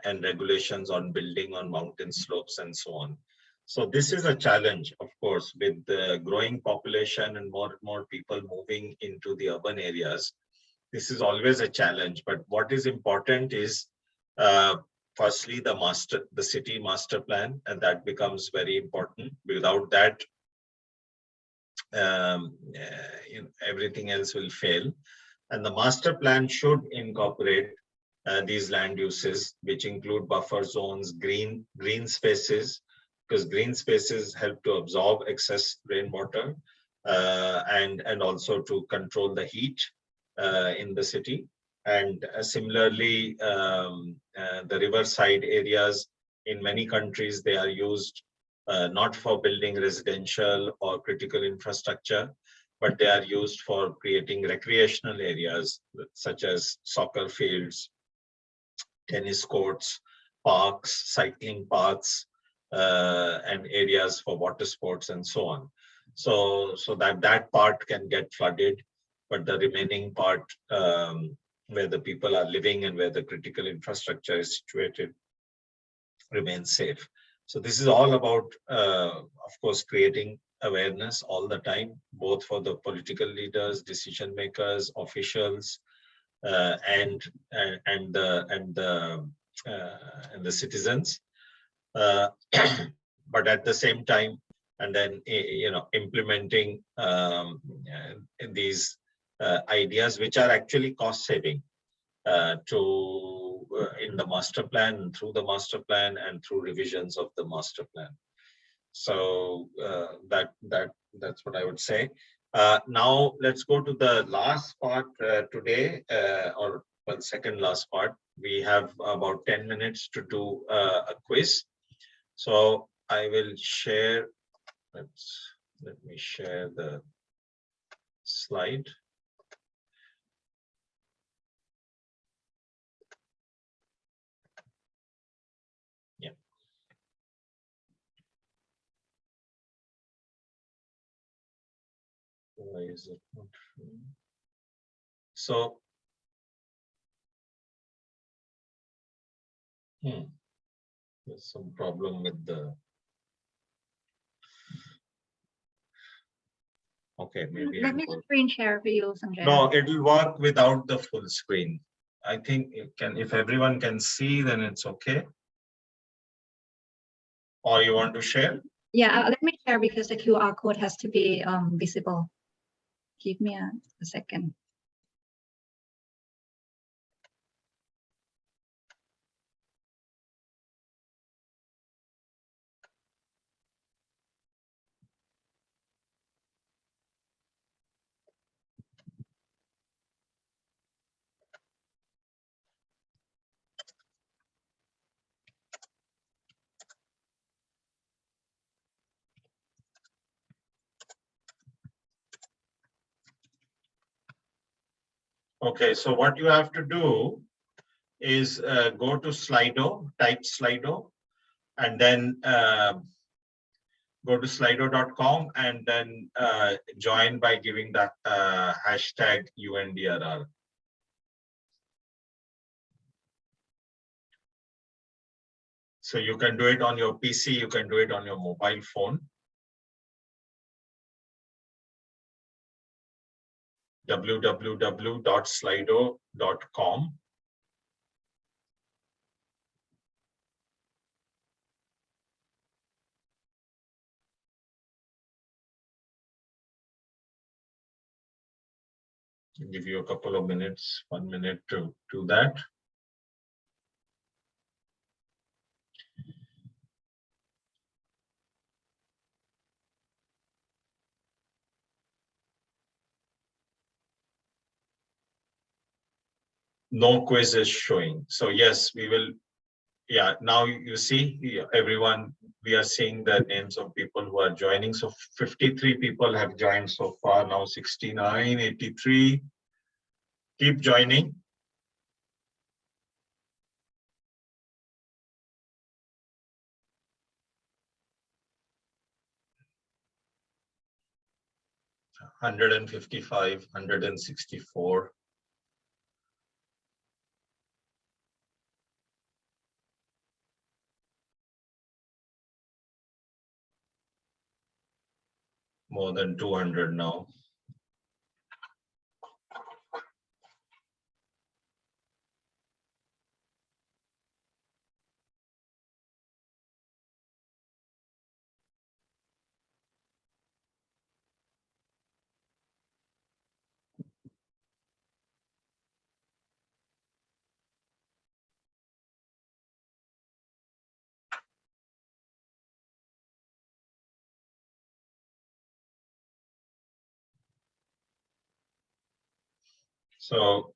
and regulations on building on mountain slopes and so on. So this is a challenge, of course, with the growing population and more and more people moving into the urban areas. This is always a challenge, but what is important is, firstly, the city master plan, and that becomes very important. Without that, everything else will fail. And the master plan should incorporate these land uses, which include buffer zones, green spaces, because green spaces help to absorb excess rainwater, and also to control the heat in the city. And similarly, the riverside areas in many countries, they are used not for building residential or critical infrastructure, but they are used for creating recreational areas such as soccer fields, tennis courts, parks, cycling paths, and areas for water sports and so on. So that part can get flooded, but the remaining part where the people are living and where the critical infrastructure is situated remain safe. So this is all about, of course, creating awareness all the time, both for the political leaders, decision makers, officials, and the citizens. But at the same time, and then implementing these ideas, which are actually cost saving, in the master plan, through the master plan, and through revisions of the master plan. So that's what I would say. Now let's go to the last part today, or well, second last part. We have about 10 minutes to do a quiz. So I will share. Let me share the slide. Why is it not showing? So, there's some problem with the. Okay, maybe. Let me screen share for you, Sanjaya. No, it will work without the full screen. I think it can. If everyone can see, then it's okay. Or you want to share? Yeah, let me share because the QR code has to be visible. Give me a second. Okay, so what you have to do is go to Slido, type Slido, and then go to slido.com and then join by giving that hashtag UNDRR. So you can do it on your PC, you can do it on your mobile phone. www.slido.com. I'll give you a couple of minutes, 1 minute to do that. No quiz is showing. So yes, we will. Yeah, now you see everyone, we are seeing the names of people who are joining. So 53 people have joined so far, now 69, 83. Keep joining. $155, $164. More than 200 now. So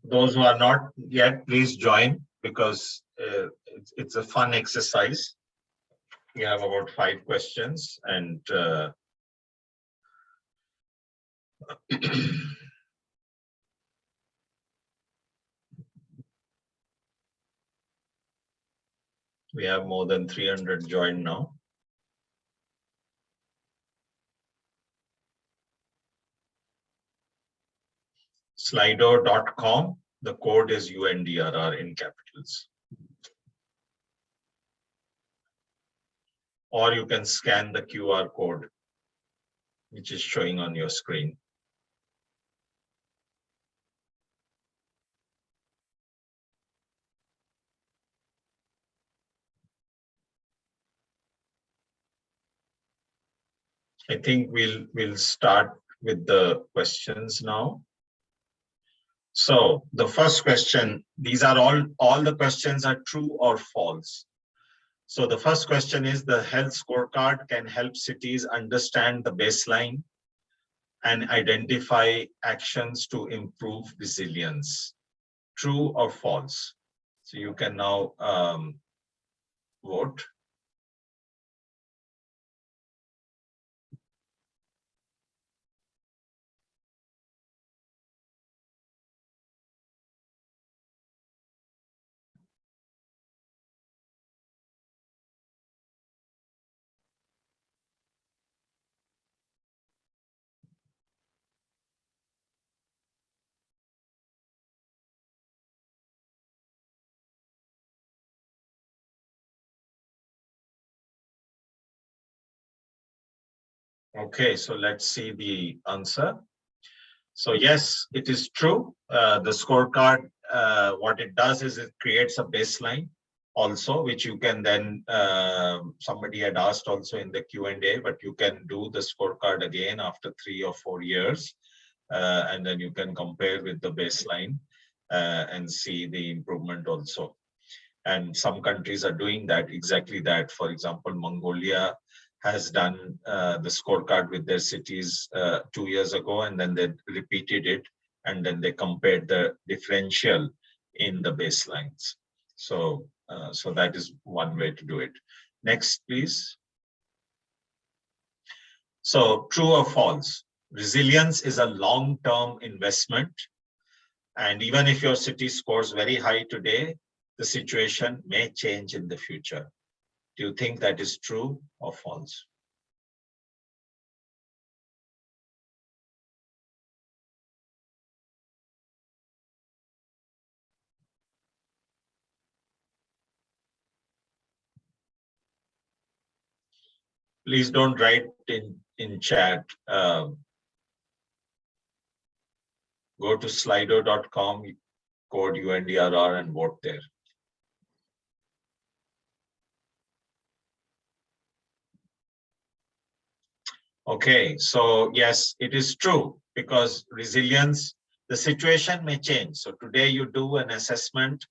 those who are not yet, please join, because it's a fun exercise. We have about 5 questions, and we have more than 300 joined now. Slido.com. The code is UNDRR in capitals. Or you can scan the QR code, which is showing on your screen. I think we'll start with the questions now. So the first question, these are all the questions are true or false. So the first question is, the health scorecard can help cities understand the baseline and identify actions to improve resilience. True or false? So you can now vote. Okay, so let's see the answer. So yes, it is true. The scorecard, what it does is it creates a baseline also, which you can then, somebody had asked also in the Q&A, but you can do the scorecard again after 3 or 4 years. And then you can compare with the baseline and see the improvement also. And some countries are doing that, exactly that. For example, Mongolia has done the scorecard with their cities 2 years ago, and then they repeated it, and then they compared the differential in the baselines. So, so that is one way to do it. Next, please. So, true or false? Resilience is a long-term investment, and even if your city scores very high today, the situation may change in the future. Do you think that is true or false? Please don't write in chat. Go to slido.com, code UNDRR and vote there. Okay, so yes, it is true, because resilience, the situation may change. So today you do an assessment,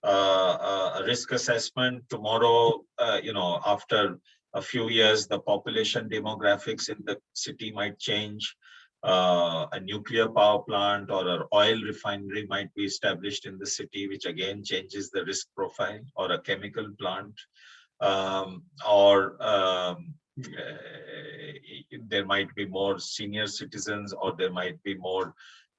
a risk assessment. Tomorrow, you know, after a few years, the population demographics in the city might change. A nuclear power plant or an oil refinery might be established in the city, which again changes the risk profile, or a chemical plant, there might be more senior citizens, or there might be more,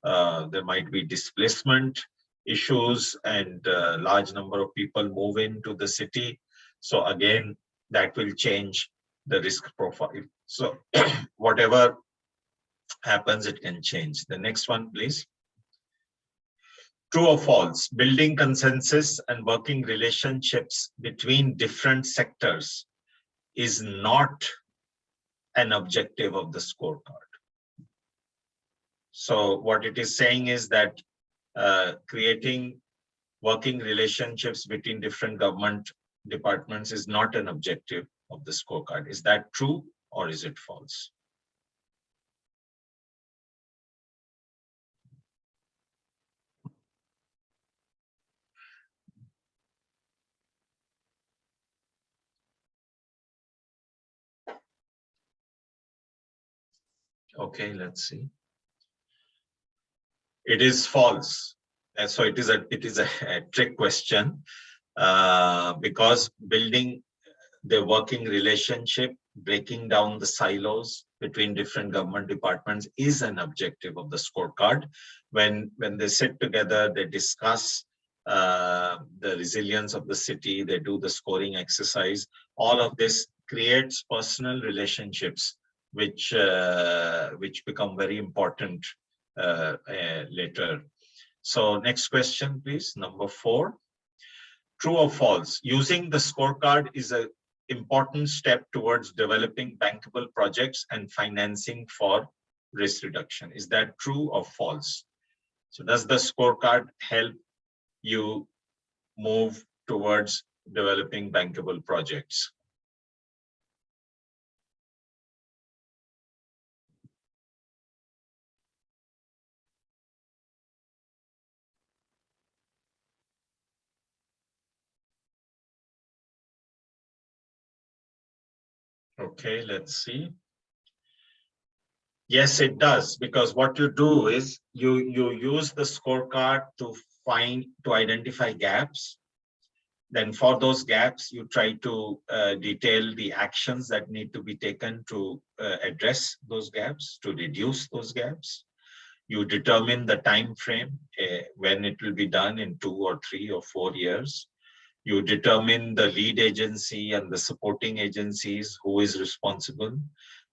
there might be displacement issues, and a large number of people move into the city. So again, that will change the risk profile. So whatever happens, it can change. The next one, please. True or false? Building consensus and working relationships between different sectors is not an objective of the scorecard. So what it is saying is that creating working relationships between different government departments is not an objective of the scorecard. Is that true or is it false? Okay, let's see. It is false. And so it is a trick question, because building the working relationship, breaking down the silos between different government departments is an objective of the scorecard. When they sit together, they discuss the resilience of the city, they do the scoring exercise. All of this creates personal relationships, which become very important later. So next question, please. Number 4. True or false? Using the scorecard is an important step towards developing bankable projects and financing for risk reduction. Is that true or false? So does the scorecard help you move towards developing bankable projects? Okay, let's see. Yes, it does, because what you do is you use the scorecard to identify gaps. Then for those gaps, you try to detail the actions that need to be taken to address those gaps, to reduce those gaps. You determine the time frame when it will be done in 2 or 3 or 4 years. You determine the lead agency and the supporting agencies, who is responsible.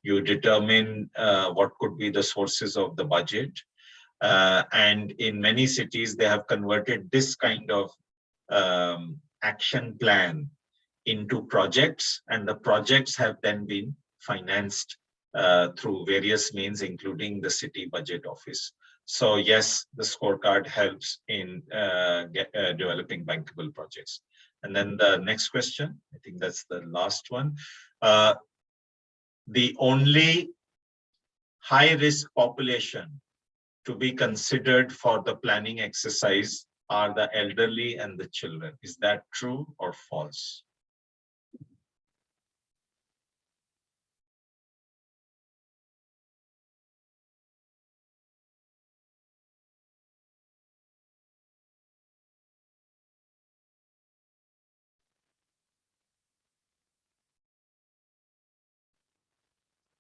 You determine what could be the sources of the budget. And in many cities, they have converted this kind of action plan into projects, and the projects have then been financed through various means, including the city budget office. So yes, the scorecard helps in developing bankable projects. And then the next question, I think that's the last one. The only high-risk population to be considered for the planning exercise are the elderly and the children. Is that true or false?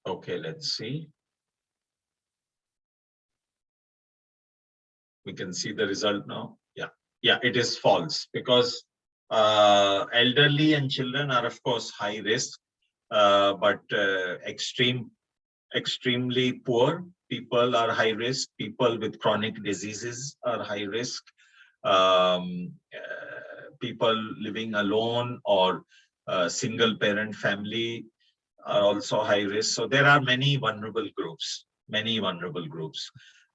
Okay, let's see. We can see the result now. Yeah, it is false, because elderly and children are of course high risk, but extremely poor people are high risk. People with chronic diseases are high risk. People living alone or single parent family are also high risk. So there are many vulnerable groups.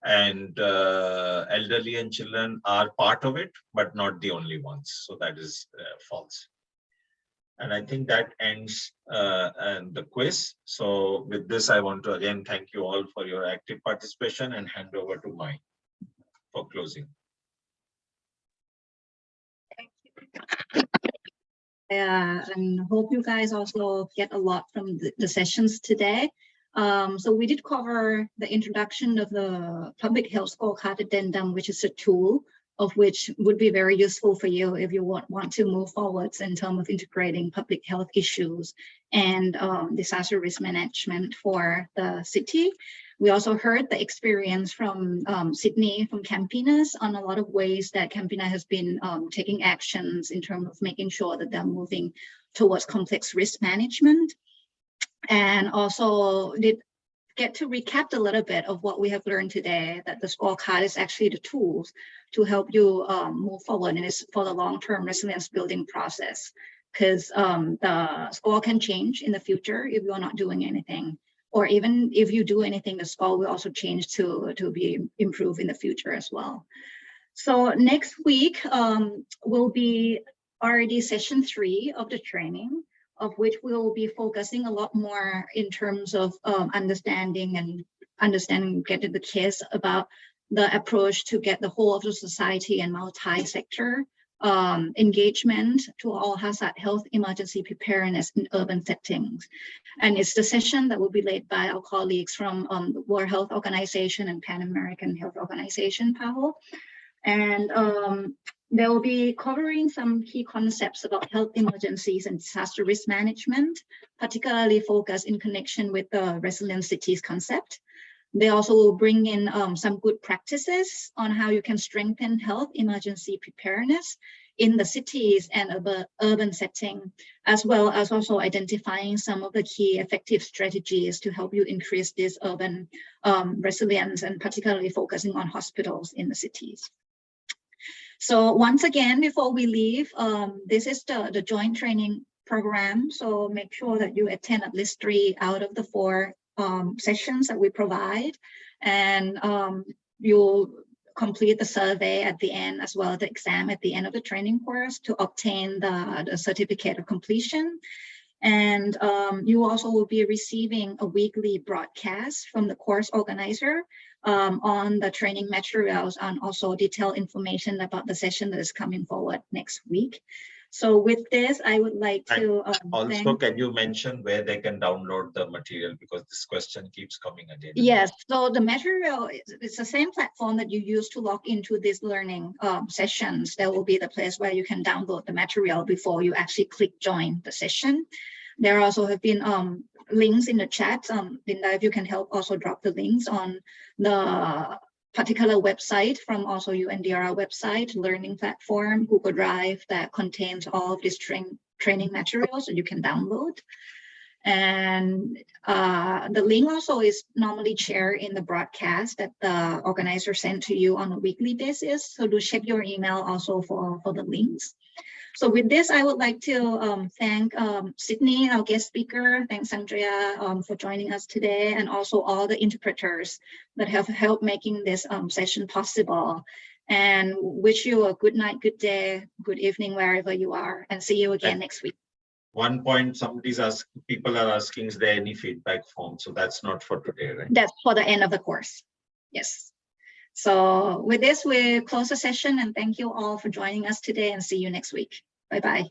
And elderly and children are part of it, but not the only ones. So that is false. And I think that ends the quiz. So with this, I want to again thank you all for your active participation and hand over to Mai for closing. Thank you. And hope you guys also get a lot from the sessions today. So we did cover the introduction of the Public Health Scorecard Addendum, which is a tool of which would be very useful for you if you want to move forwards in terms of integrating public health issues and disaster risk management for the city. We also heard the experience from Sidnei from Campinas on a lot of ways that Campinas has been taking actions in terms of making sure that they're moving towards complex risk management. And also did get to recap a little bit of what we have learned today, that the scorecard is actually the tools to help you move forward, and it's for the long-term resilience building process, because the score can change in the future if you're not doing anything, or even if you do anything, the score will also change to be improved in the future as well. So next week will be already session 3 of the training, of which we will be focusing a lot more in terms of understanding, getting the case about the approach to get the whole of the society and multi-sector engagement to all hazard health emergency preparedness in urban settings. And it's the session that will be led by our colleagues from the World Health Organization and Pan American Health Organization, PAHO. And they will be covering some key concepts about health emergencies and disaster risk management, particularly focused in connection with the resilient cities concept. They also will bring in some good practices on how you can strengthen health emergency preparedness in the cities and urban setting, as well as also identifying some of the key effective strategies to help you increase this urban resilience, and particularly focusing on hospitals in the cities. So once again, before we leave, this is the joint training program. So make sure that you attend at least 3 out of the 4 sessions that we provide, and you'll complete the survey at the end, as well as the exam at the end of the training course to obtain the certificate of completion. And you also will be receiving a weekly broadcast from the course organizer on the training materials, and also detailed information about the session that is coming forward next week. So with this, I would like to also, can you mention where they can download the material, because this question keeps coming again? Yes, so the material is the same platform that you use to log into these learning sessions. That will be the place where you can download the material before you actually click join the session. There also have been links in the chat. Linda, if you can help also drop the links on the particular website from also UNDRR website, learning platform, Google Drive, that contains all of these training materials that you can download. And the link also is normally shared in the broadcast that the organizer sent to you on a weekly basis. So do check your email also for the links. So with this, I would like to thank Sidnei, our guest speaker, thanks Sanjaya for joining us today, and also all the interpreters that have helped making this session possible. And wish you a good night, good day, good evening, wherever you are, and see you again next week. One point, people are asking, is there any feedback form? So that's not for today, right? That's for the end of the course. Yes. So with this, we close the session, and thank you all for joining us today, and see you next week. Bye-bye.